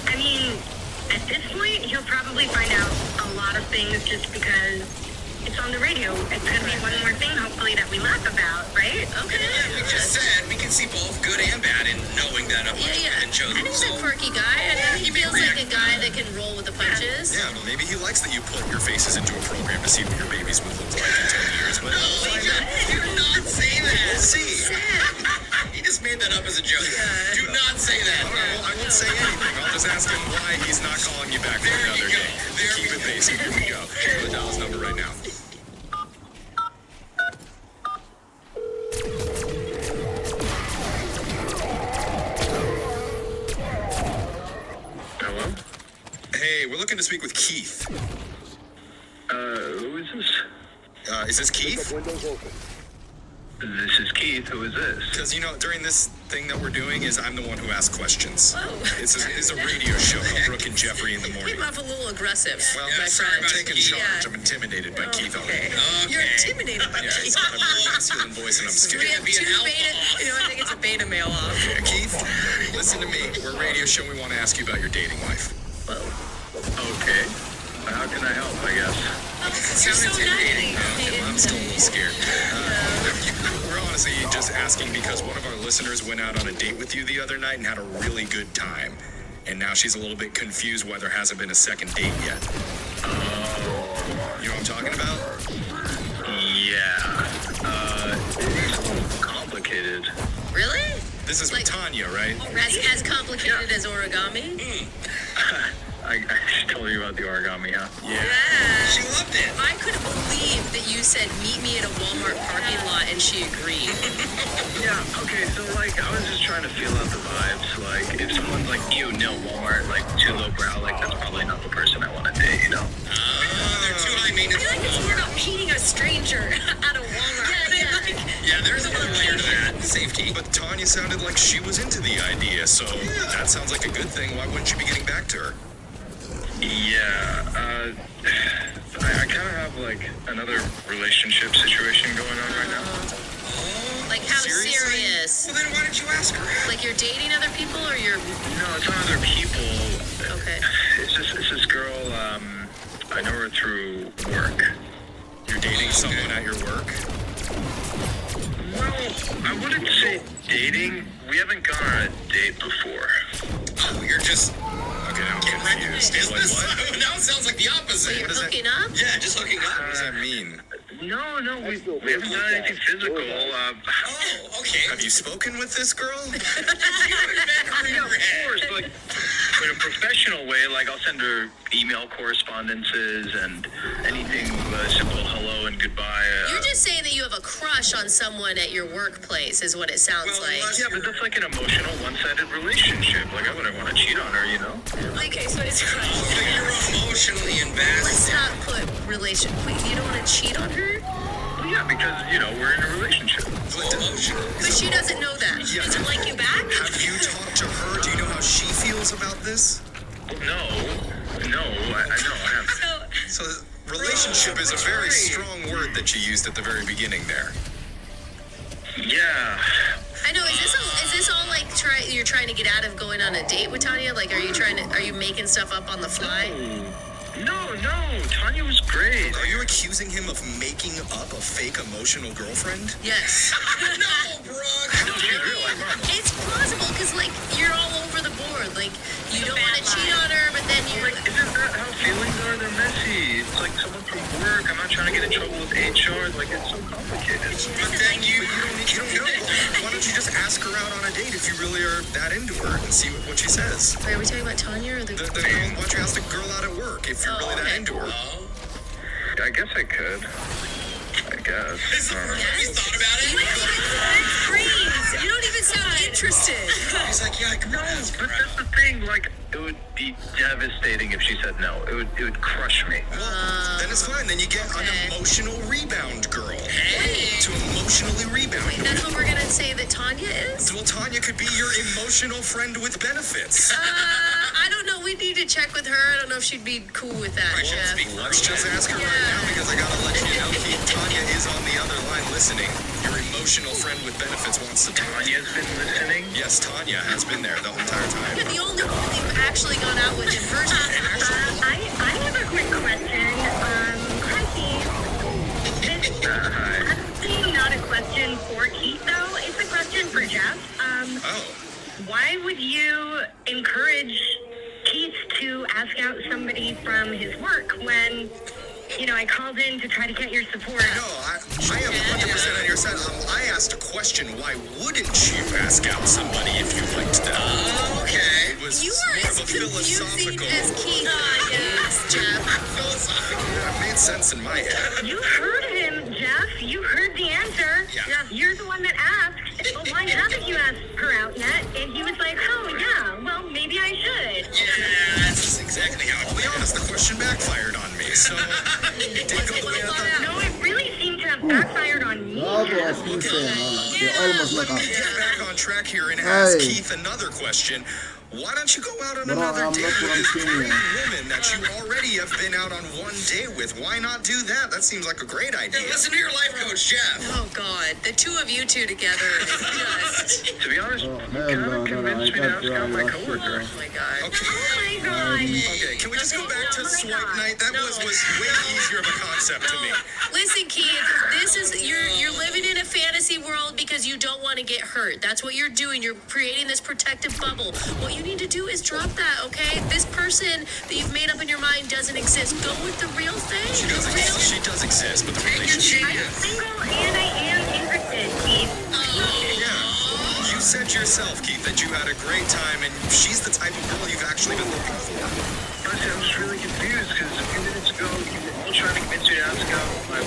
I mean, at this point, he'll probably find out a lot of things just because it's on the radio. It's going to be one more thing, hopefully, that we laugh about, right? Okay. Like we just said, we can see both good and bad in knowing that Yeah. and chosen. I think he's a quirky guy. I think he feels like a guy that can roll with the punches. Yeah, well, maybe he likes that you put your faces into a program to see what your babies would look like in 10 years. But Do not say that. we'll see. He just made that up as a joke. Do not say that. All right, well, I won't say anything. I'll just ask him why he's not calling you back for There you another go. day. There Keep it basic. Here we go. The Dallas number right now. Hello? Hey, we're looking to speak with Keith. Who is this? Is this Keith? Windows open. This is Keith. Who is this? Because, you know, during this thing that we're doing is I'm the one who asks questions. Oh. It's a radio show called Brooke and Jeffrey in the morning. Came off a little aggressive. Well, my sorry friend. about taking charge. Yeah. I'm intimidated by Keith already. You're intimidated by Yeah, Keith. I have a masculine voice and I'm We scared. have 2 beta. You know, I think it's a beta male off. Yeah, Keith, listen to me. We're a radio show. We want to ask you about your dating life. Okay. How can I help, I guess? You're so Okay, nice. well, I'm still a little scared. We're on a honestly just asking because one of our listeners went out on a date with you the other night and had a really good time. And now she's a little bit confused why there hasn't been a second date yet. You know what I'm talking about? Yeah. It's a little complicated. Really? This is with Tanya, right? As complicated as origami? I told you about the origami, huh? Yeah. She loved it. I couldn't believe that you said meet me at a Walmart parking lot and she agreed. Yeah, okay, so like, I was just trying to feel out the vibes. Like, if someone's like, ew, no, Walmart, like, too lowbrow, like, that's probably not the person I want to date, you know? They're too high maintenance. I feel like it's more about meeting a stranger at a Walmart. Yeah, there's a little layer to that. Safety. But Tanya sounded like she was into the idea, so that sounds like a good thing. Why wouldn't you be getting back to her? Yeah, I kind of have, like, another relationship situation going on right now. Like how Seriously? serious? Well, then why didn't you ask her? Like you're dating other people or you're No, it's not other people. okay? It's this girl, I know her through work. You're dating someone at your work? Well, I wouldn't say dating. We haven't gone on a date before. Oh, you're just Okay, I'm getting confused. recognized. Like what? Now it sounds like the opposite. You're What does that? hooking up? Yeah, just hooking up. What does that mean? No, we haven't done anything physical. Oh, okay. Have you spoken with this girl? Yeah, of course, like, in a professional way, like, I'll send her email correspondences and anything, simple hello and goodbye. You're just saying that you have a crush on someone at your workplace, is what it sounds Well, like. unless- Yeah, but that's like an emotional, one-sided relationship. Like, I wouldn't want to cheat on her, you know? Okay, so it's So you're emotionally invested. Let's not put relation. Wait, you don't want to cheat on her? Well, yeah, because, you know, we're in a relationship. Emotional. But she doesn't know that. Yeah, Doesn't like you back? Have you talked to her? Do you know how she feels about this? No, I know, I have. So, relationship is a very strong word that you used at the very beginning there. Yeah. I know. Is this all like you're trying to get out of going on a date with Tanya? Like, are you making stuff up on the fly? No, Tanya was great. Are you accusing him of making up a fake emotional girlfriend? Yes. No, Brooke. No, she's real, I promise. It's plausible because like you're all over the board. Like you don't want to cheat on her, but then you're Like, isn't that how feelings are? They're messy. It's like someone from work. I'm not trying to get in trouble with HR. Like, it's so complicated. But then you don't know. Why don't you just ask her out on a date if you really are that into her and see what she says? Are we talking about Tanya or the? The girl, why don't you ask the girl out at work if you're really that okay. into her? I guess I could. I guess. Have you thought about it? Freeze! You don't even sound interested. He's like, yeah, I can No, but that's the thing. Like, it would be devastating if she said no. It would crush me. Well, then it's fine. Then you get an okay. emotional rebound girl. To emotionally rebound. Wait, that's what we're gonna say that Tanya is? Well, Tanya could be your emotional friend with benefits. I don't know. We need to check with her. I don't know if she'd be cool with that, Jeff. Let's just ask her right now because I gotta let you know Tanya is on the other line listening. Your emotional friend with benefits wants to talk. Tanya's been listening. Yes, Tanya has been there the entire time. You're the only one that you've actually gone out with in person. I have a quick question. Hi, Keith. This Hi. actually not a question for Keith, though. It's a question for Jeff. Oh, Why would you encourage Keith to ask out somebody from his work when, you know, I called in to try to get your support? no, I am 100% on your side. I asked a question. Why wouldn't you ask out somebody if you liked them? Okay. It was You more are of as a confusing philosophical. as Keith is, Jeff. Philosophical. That made sense in my head. You heard him, Jeff. You heard the answer. Yeah. You're the one that asked. Well, why haven't you asked her out yet? And he was like, oh, yeah, well, maybe I should. Yeah, that's exactly how I'll be honest, the question backfired on me, so it did go the way I thought. No, it really seemed to have backfired on me. That was insane. You're almost like a. Get back on track here and ask Hey. Keith another question. Why don't you go out on Bro, another I'm date not with what I'm three saying. women that you already have been out on one date with? Why not do that? That seems like a great idea. Listen to your life coach, Jeff. Oh God, the two of you two together is just. To be honest, Oh, you hell kind no, of no, convinced me I to got ask out my you. coworker. Oh my God. Okay. Oh my god. Okay, can we just go back to swipe night? That was way easier of a concept to me. Listen, Keith, this is you're living in a fantasy world because you don't want to get hurt. That's what you're doing. You're creating this protective bubble. What you need to do is drop that, okay? This person that you've made up in your mind doesn't exist. Go with the real thing. She does exist, but the relationship. I'm single and I am interested, Keith. Yeah. You said yourself, Keith, that you had a great time, and she's the type of girl you've actually been looking for. Honestly, I'm just really confused because a few minutes ago you were all trying to convince me to ask out my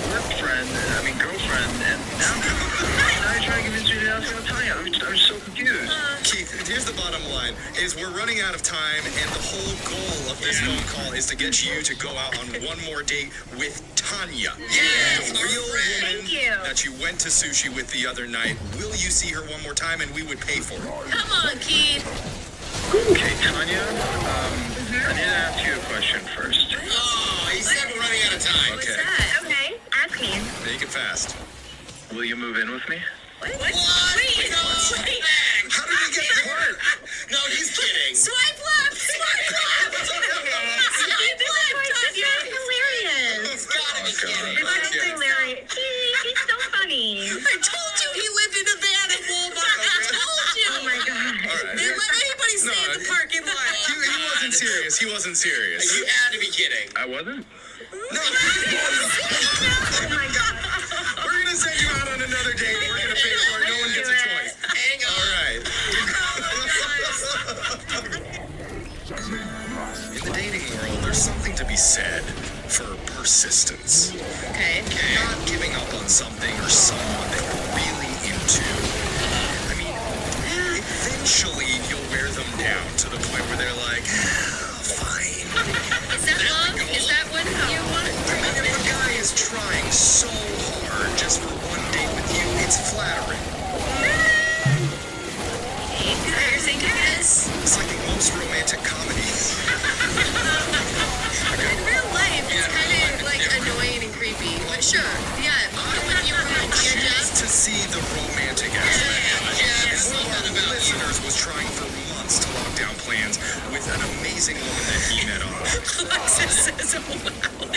girlfriend, and now you're trying to convince me to ask out Tanya. I'm just so confused. Keith, here's the bottom line: is we're running out of time, and the whole goal of this phone call is to get you to go out on one more date with Tanya, the real woman Thank you. that you went to sushi with the other night. Will you see her one more time, and we would pay for it? Come on, Keith. Okay, Tanya, I need to ask you a question first. Oh, he said we're running out of time. What's Okay. that? Okay, ask me. Make it fast. Will you move in with me? What? Wait, how did he get hurt? No, he's kidding. Swipe left. Swipe left. Swipe left, Tanya. Hilarious. It's gotta be kidding. This is hilarious. He's so funny. I told you he lived in a van at Walmart. I told you. Oh my god. All right. They let anybody stay in the parking lot. He wasn't serious. He wasn't serious. You had to be kidding. I wasn't? No, Oh my god. we're gonna send you out on another date. We're gonna pay for it. No one gets a choice. Hang on. All right. In the dating world, there's something to be said for persistence. Okay. Not giving up on something or someone that you're really into. I mean, eventually you'll wear them down to the point where they're like, fine. Is that love? Is that what you want? I mean, if a guy is trying so hard just for one date with you, it's flattering. You're thinking this? It's like most romantic comedies. In real life, it's kind of like annoying and creepy. But sure, yeah. When you were Choose to see the romantic aspect. Yes, And one of our listeners was trying for months to lock down plans with an amazing woman that he met on. Alexis says, oh, wow.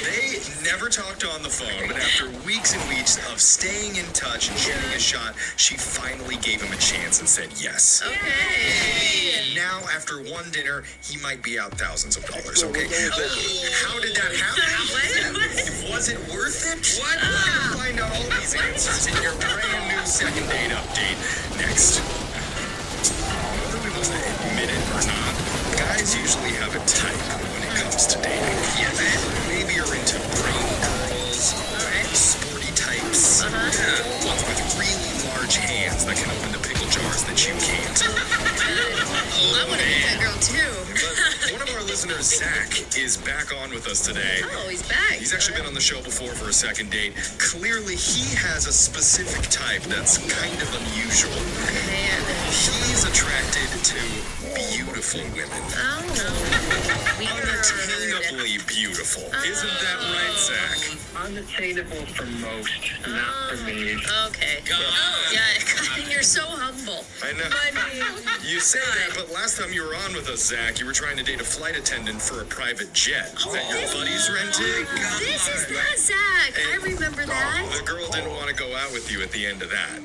They never talked on the phone, but after weeks and weeks of staying in touch and shooting a shot, she finally gave him a chance and said yes. Okay. And now, after one dinner, he might be out thousands of dollars, okay? How did that happen? Was it worth it? What? We're gonna find out all these answers in your brand new second date update next. Whether we want to admit it or not, guys usually have a type when it comes to dating. Yeah, maybe you're into brain girls, sporty types, ones with really large hands that can open the pickle jars that you can't. I want to be that girl too. But one of our listeners, Zach, is back on with us today. Oh, he's back. He's actually been on the show before for a second date. Clearly, he has a specific type that's kind of unusual. Man. He's attracted to beautiful women. Oh. Weird. Unattainably beautiful. Isn't that right, Zach? Unattainable for most, not for me. Okay. Yeah, you're so humble. I know. You say that, but last time you were on with us, Zach, you were trying to date a flight attendant for a private jet that your buddies rented. This is not Zach. I remember that. The girl didn't want to go out with you at the end of that.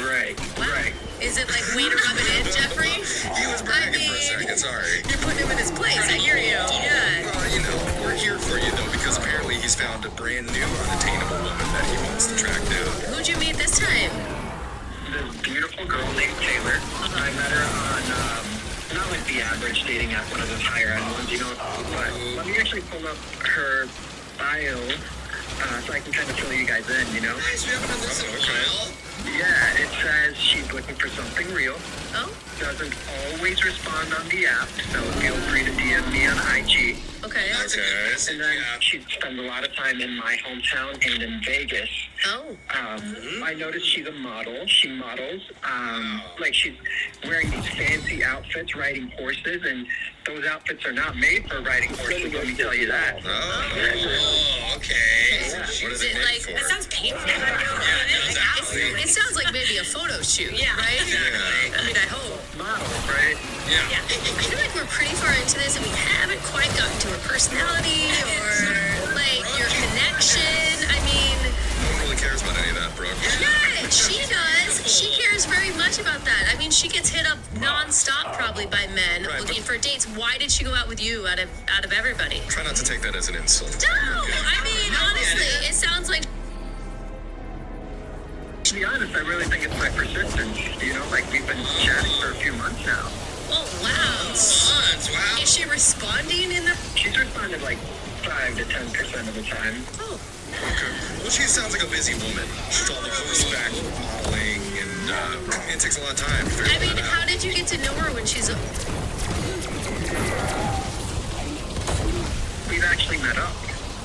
Right, right. Is it like way to rub it in, Jeffrey? He was bragging for a second, sorry. You're putting him in his place. I hear you. Yeah. Well, you know, we're here for you, though, because apparently he's found a brand new unattainable woman that he wants to track down. Who'd you meet this time? This beautiful girl named Taylor. I met her on, not like the average dating app, one of those higher end ones, you know, but let me actually pull up her bio so I can kind of fill you guys in, you know? Nice, we haven't done this in a while. Yeah, it says she's looking for something real. Oh, Doesn't always respond on the app, so feel free to DM me on IG. okay. That's a good message, And then yeah. she spends a lot of time in my hometown and in Vegas. Oh, I noticed she's a model. She models. Like she's wearing these fancy outfits, riding horses, and those outfits are not made for riding horses. Let me tell you that. Oh, okay. What is is it it meant like, for? that sounds painful. exactly. It sounds like maybe a photo shoot, Yeah. right? Yeah. I mean, I hope. Model, right? Yeah. I feel like we're pretty far into this and we have quite gotten to her personality or like your connection. I mean, No one really cares about any of that, Brooke. yeah, she does. She cares very much about that. I mean, she gets hit up nonstop probably by men Right, looking but- for dates. Why did she go out with you out of everybody? Try not to take that as an insult. No, I mean honestly, it sounds like To be honest, I really think it's my persistence. You know, like we've been chatting for a few months now. oh wow. Sons, wow. Is she responding in the? She's responded like 5 to 10% of the time. Oh, Okay. Well, she sounds like a busy woman. With all the horseback modeling and it takes a lot of time to figure I mean, that how out. did you get to know her when she's? We've actually met up.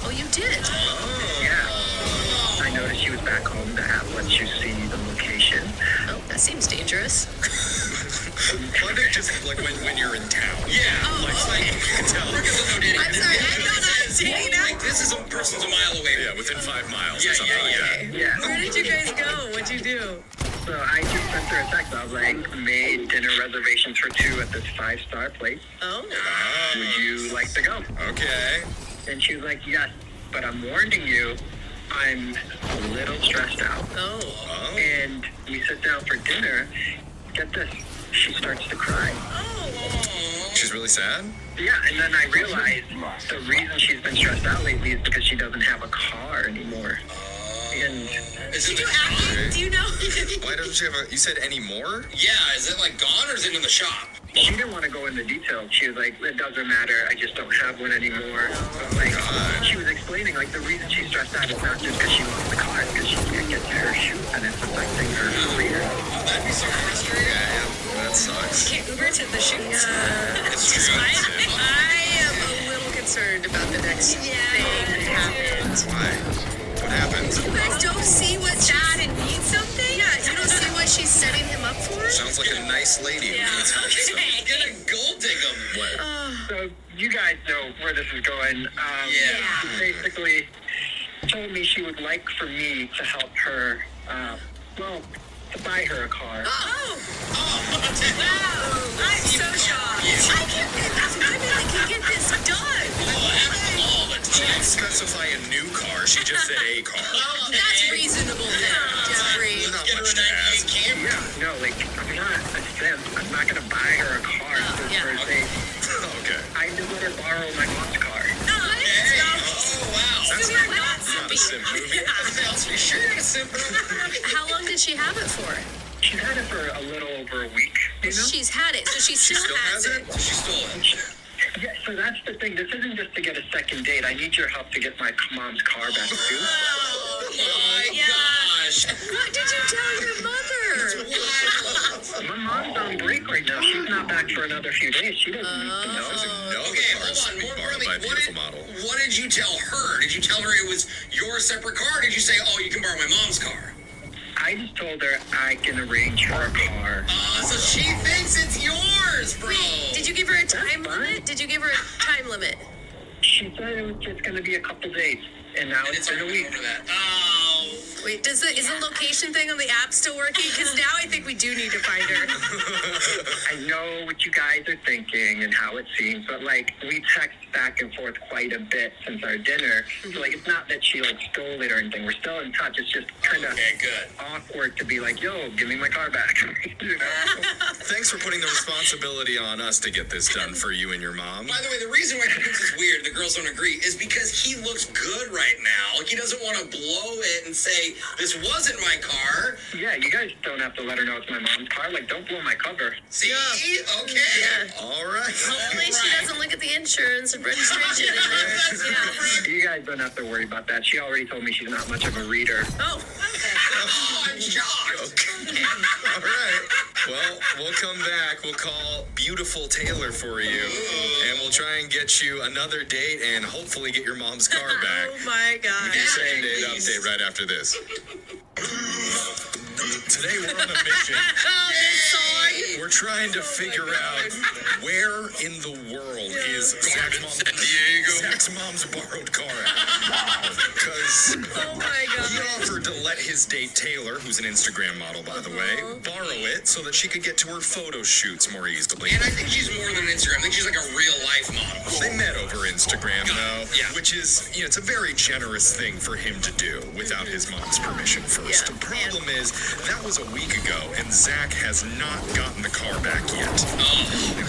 Oh, you did. Yeah. I noticed she was back home to have let you see the location. Oh, that seems dangerous. I think just like when you're in town. Yeah. Like you can tell. Brooke doesn't know dating. I'm sorry, I don't know how to date now. Like, this is a person's a mile away. Yeah, within 5 miles Yeah, or something like that. Yeah. Where did you guys go? What'd you do? So I just sent her a text. I was like, made dinner reservations for 2 at this 5-star place. Oh, Would you like to go? Okay. And she was like, yes, but I'm warning you, I'm a little stressed out. oh. Oh. And we sit down for dinner. Get this, she starts to cry. She's really sad? Yeah, and then I realized the reason she's been stressed out lately is because she doesn't have a car anymore. And Is it You the acting? Do you know? Why doesn't she have a... You said any more? Yeah, is it like gone or is it in the shop? she didn't want to go into details. She was like, it doesn't matter, I just don't have one anymore. But like, she was explaining, like, the reason she's stressed out is not just because she lost the car, it's because she can't get to her shoot and it's affecting her career. That'd be so frustrating. Yeah, that sucks. Can't Uber to the shoots. It's true. I am a little concerned about the next thing that happened. Why? What happened? You guys don't see what dad and need something? Yeah, you don't see what she's setting him up for? Sounds like a nice lady. Yeah. He's gonna gold dig him. What? So you guys know where this is going. Yeah. She basically told me she would like for me to help her, well, to buy her a car. Oh, Wow. I'm so shocked. I can't believe this women that can get this done. All the She time. didn't specify a new car. She just said a car. That's reasonable then, Jeffrey. Not Get her much a to ask. 98 Camry. Yeah, no, like, I'm not a simp. I'm not going to buy her a car just yeah. for a date. Okay. I just let her borrow my mom's car. Hey, oh, wow. That's You're not not a sim movie. Else, you sure you're gonna simp her? How long did she have it for? She's had it for a little over a week, you know? She's had it, so she still, still has has it. it? She stole it. Yeah, so that's the thing. This isn't just to get a second date. I need your help to get my mom's car back, too. Oh my gosh. What did you tell your mother? My mom's on break right now. She's not back for another few days. She doesn't need to know. No, Okay, the car's hold on. being More borrowed importantly, by a beautiful model. what did you tell her? Did you tell her it was your separate car? Or did you say, oh, you can borrow my mom's car? I just told her I can arrange her a car. So she thinks it's yours, bro. Wait, did you give her a time limit? Did you give her a time limit? She said it was just going to be a couple days, and now And it's it's been a already week. over that. Oh. Wait, is the location thing on the app still working? Because now I think we do need to find her. I know what you guys are thinking and how it seems, but like we text back and forth quite a bit since our dinner. So like it's not that she like stole it or anything. We're still in touch. It's just kind of Okay, good. awkward to be like, yo, give me my car back. You know? Thanks for putting the responsibility on us to get this done for you and your mom. By the way, the reason why he thinks it's weird, the girls don't agree, is because he looks good right now. Like, he doesn't want to blow it and say, this wasn't my car. Yeah, you guys don't have to let her know it's my mom's car. Like, don't blow my cover. See? Okay. All right. Hopefully she doesn't look at the insurance and registration. Yeah. You guys don't have to worry about that. She already told me she's not much of a reader. Oh, Oh, I'm shocked. All right. Well, we'll come back. We'll call beautiful Taylor for you, and we'll try and get you another date and hopefully get your mom's car back. oh my God. Your second date update right after this. Today we're on a mission. Oh, this song. We're trying to figure out where in the world is Zach's mom's borrowed car at. Because Oh my he God. offered to let his date Taylor, who's an Instagram model by the way, borrow it so that she could get to her photo shoots more easily. And I think she's more than an Instagram. I think she's like a real life model. They met over Instagram, though, Yeah. which is, it's a very generous thing for him to do without his mom's permission first. Yeah. The problem is, that was a week ago, and Zach has not gotten the car back yet.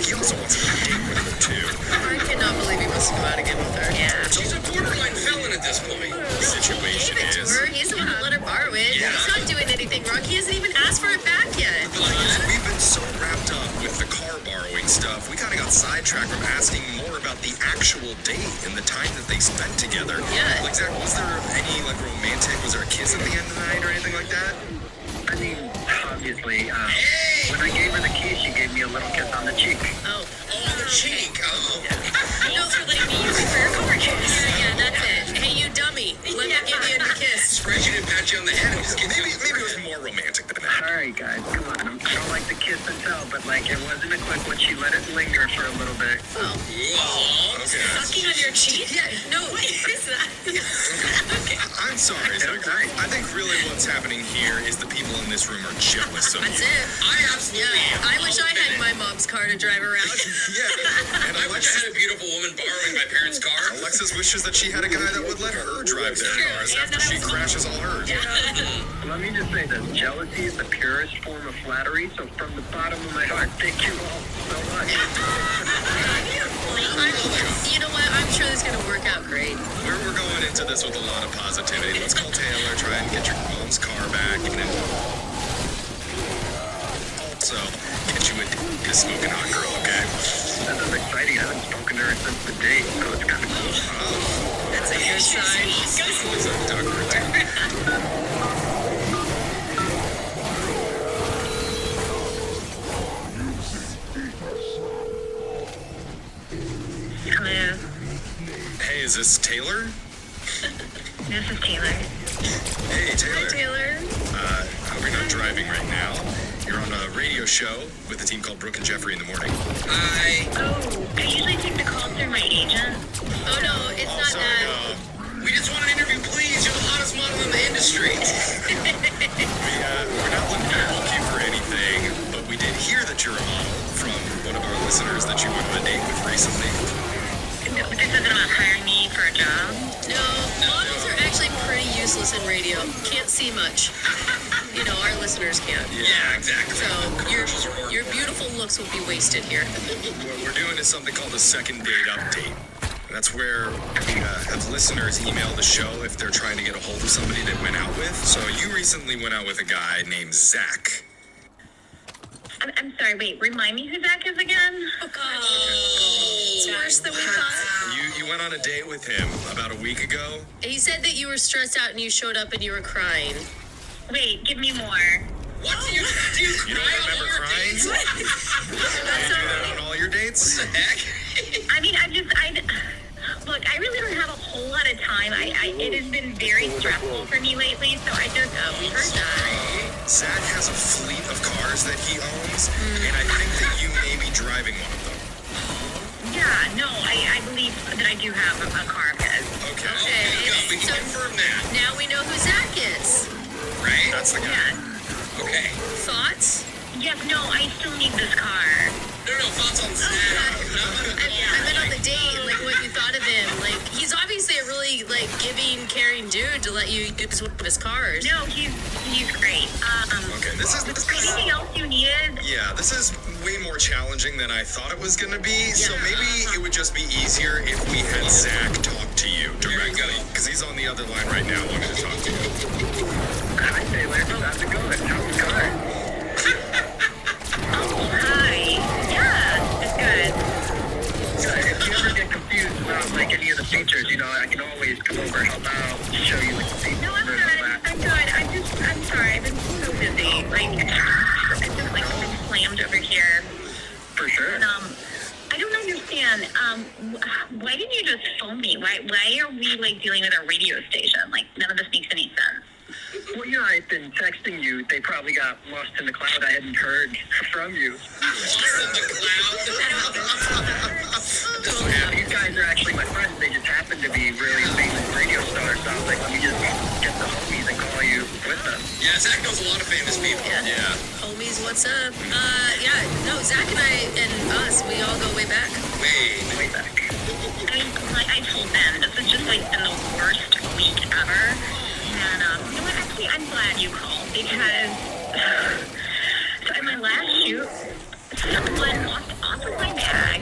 He also wants to date with her, too. I cannot believe he wants to go out again with her. Yeah. She's a borderline felon at this point. The situation Give it to is... her. He's the one who let her borrow it. Yeah. He's not doing anything wrong. He hasn't even asked for it back yet. We've been so wrapped up with the car borrowing stuff, we kind of got sidetracked from asking more about the actual date and the time that they spent together. Yeah. Like, Zach, was there any, romantic, was there a kiss at the end of the night or anything like that? I mean, obviously, when I gave her the keys, she gave me a little kiss on the cheek. Oh. Oh, the cheek. Oh. No, for letting me use it for your car kiss. Yeah, that's it. Hey, you dummy. Let me give you a kiss. Surprised she didn't pat you on the head and just give you Maybe it was more romantic than that. All right, guys, come on. I don't like to kiss and tell, but it wasn't a quick one. She let it linger for a little bit. Oh. Whoa. Okay. Sucking on your cheek? Yeah, no. What is that? Okay. I'm sorry, Zach. I think really what's happening here is the people in this room are jealous of That's you. it. I absolutely am. I wish I had my mom's car to drive around. Yeah. And I wish I had a beautiful woman borrowing my parents' car. Alexis wishes that she had a guy that would let her drive their cars after she crashes all hers. Let me just say this. Jealousy is the purest form of flattery, so from the bottom of my heart, thank you all so much. You know what? I'm sure this is going to work out great. We're going into this with a lot of positivity. Let's call Taylor, try and get your mom's car back, and then also get you a smoking hot girl, okay? This is exciting. I haven't spoken to her since the date, so it's kind of cool. That's a good sign. It's a duck routine. Hello, Hey, is this Taylor? this is Taylor. Hey, Hi, Taylor. Taylor. Hope you're not driving right now. You're on a radio show with a team called Brooke and Jeffrey in the morning. Hi. Oh, I usually take the call through my agent. Oh, no, it's not Sorry, that. We just want an interview, please. You're the hottest model in the industry. we're not looking to book you for anything, but we did hear that you're a model from one of our listeners that you went on a date with recently. No, this isn't about hiring me for a job. No, models are actually pretty useless in radio. Can't see much. You know, our listeners can't. Yeah, exactly. So Commercials are more your beautiful looks will be wasted here. What we're doing is something called a second date update. That's where we have listeners email the show if they're trying to get a hold of somebody they went out with. So you recently went out with a guy named Zach. I'm sorry, wait, remind me who Zach is again? It's worse than we thought. You went on a date with him about a week ago. He said that you were stressed out and you showed up and you were crying. Wait, give me more. What do you You cry don't on all remember your crying? dates? You do that on all your dates? What the heck? I mean, look, I really don't have a whole lot of time. It has been very stressful for me lately, so I just, We heard that. Zach has a fleet of cars that he owns, and I think that you may be driving one of them. yeah, no, I believe that I do have a car of his. Okay. Okay, We can so confirm that, now we know who Zach is. right? That's the guy. Yeah. Okay. Thoughts? Yes, no, I still need this car. No, thoughts on Zach. I meant on the date and like what you thought of him. Like he's obviously a really like giving, caring dude to let you use one of his cars. No, he's great. Okay, this is Anything else you needed? yeah, this is way more challenging than I thought it was gonna be. So maybe it would just be easier if we had Zach talk to you directly, because he's on the other line right now wanting to talk to you. Hi, Taylor. How's it going? How's the car? Oh, hi. Yeah, it's good. Good. If you ever get confused about any of the features, I can always come over and help out, show you the features No, I'm and all good. that. I'm good. I'm sorry. I've been so busy. I've just been slammed over here. For sure. And, I don't understand. Why didn't you just phone me? Why are we dealing with a radio station? None of this makes any sense. Well, I've been texting you. They probably got lost in the cloud. I hadn't heard from you. Lost in the cloud. Yeah, these guys are actually my friends. They just happen to be really famous radio stars. So I was like, let me just get the homies and call you with them. Yeah, Zach knows a lot of famous people. Yeah. Homies, what's up? Yeah, no, Zach and I and us, we all go way back. Way Way back. I mean, like I told them, this has just like been the worst week ever. And you know what? Actually, I'm glad you called because so in my last shoot, someone walked off with my bag,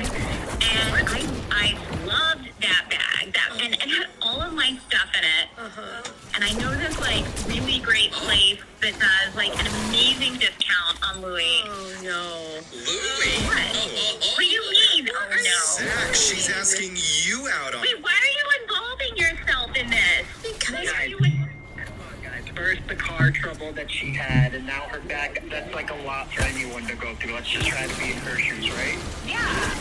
and I loved that bag. And it had all of my stuff in it. And I know this like really great place that does like an amazing discount on Louis. Oh no. Louis. What? What do you mean? Oh no. Zach, she's asking you out on. Wait, why are you involving yourself in this? Because Guys, first the car trouble that she had, and now her back. That's like a lot for anyone to go through. Let's just try to be in her shoes, right? Yeah.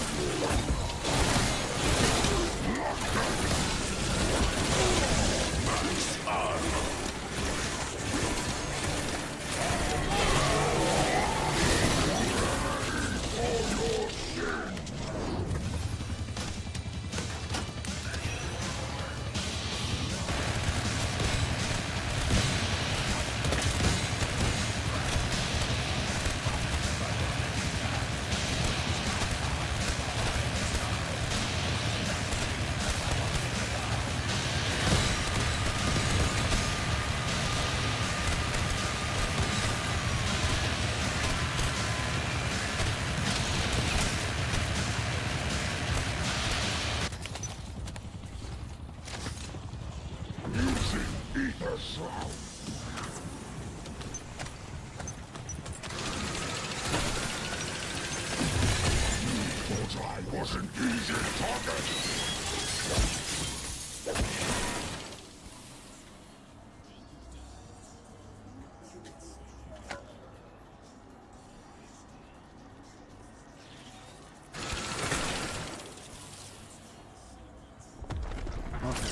Okay.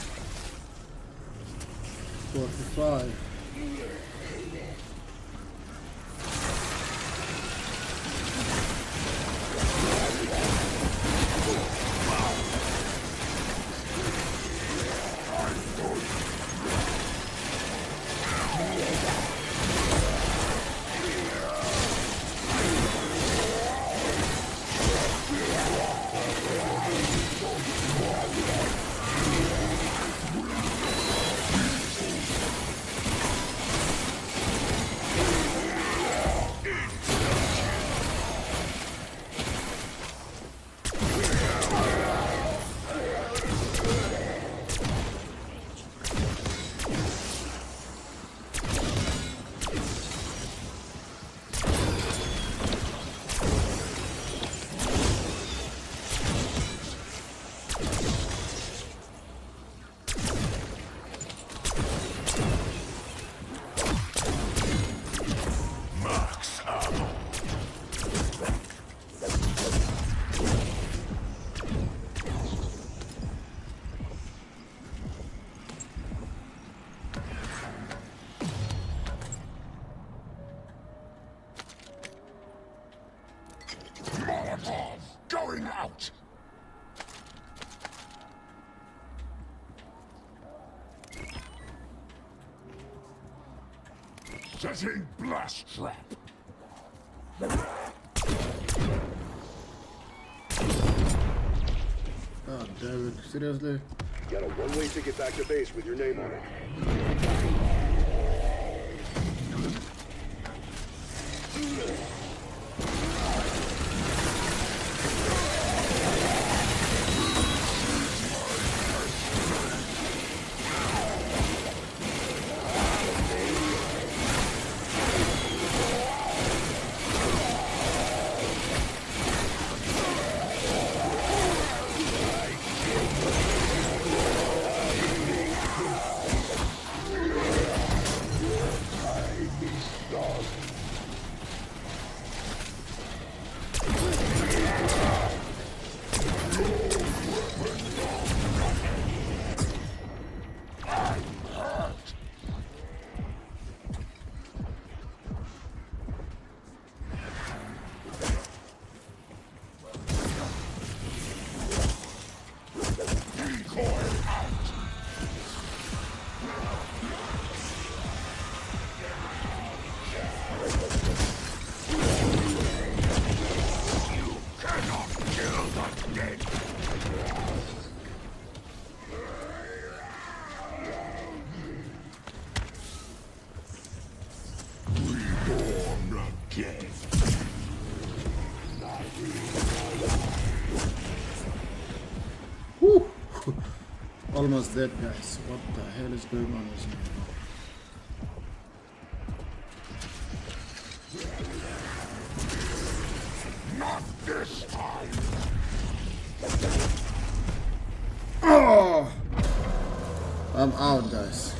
45. Going out! Setting blast trap! Oh, David, seriously? Got a one-way ticket back to base with your name on it. almost dead, guys. What the hell is going on with me? Not this time. Oh! I'm out, guys.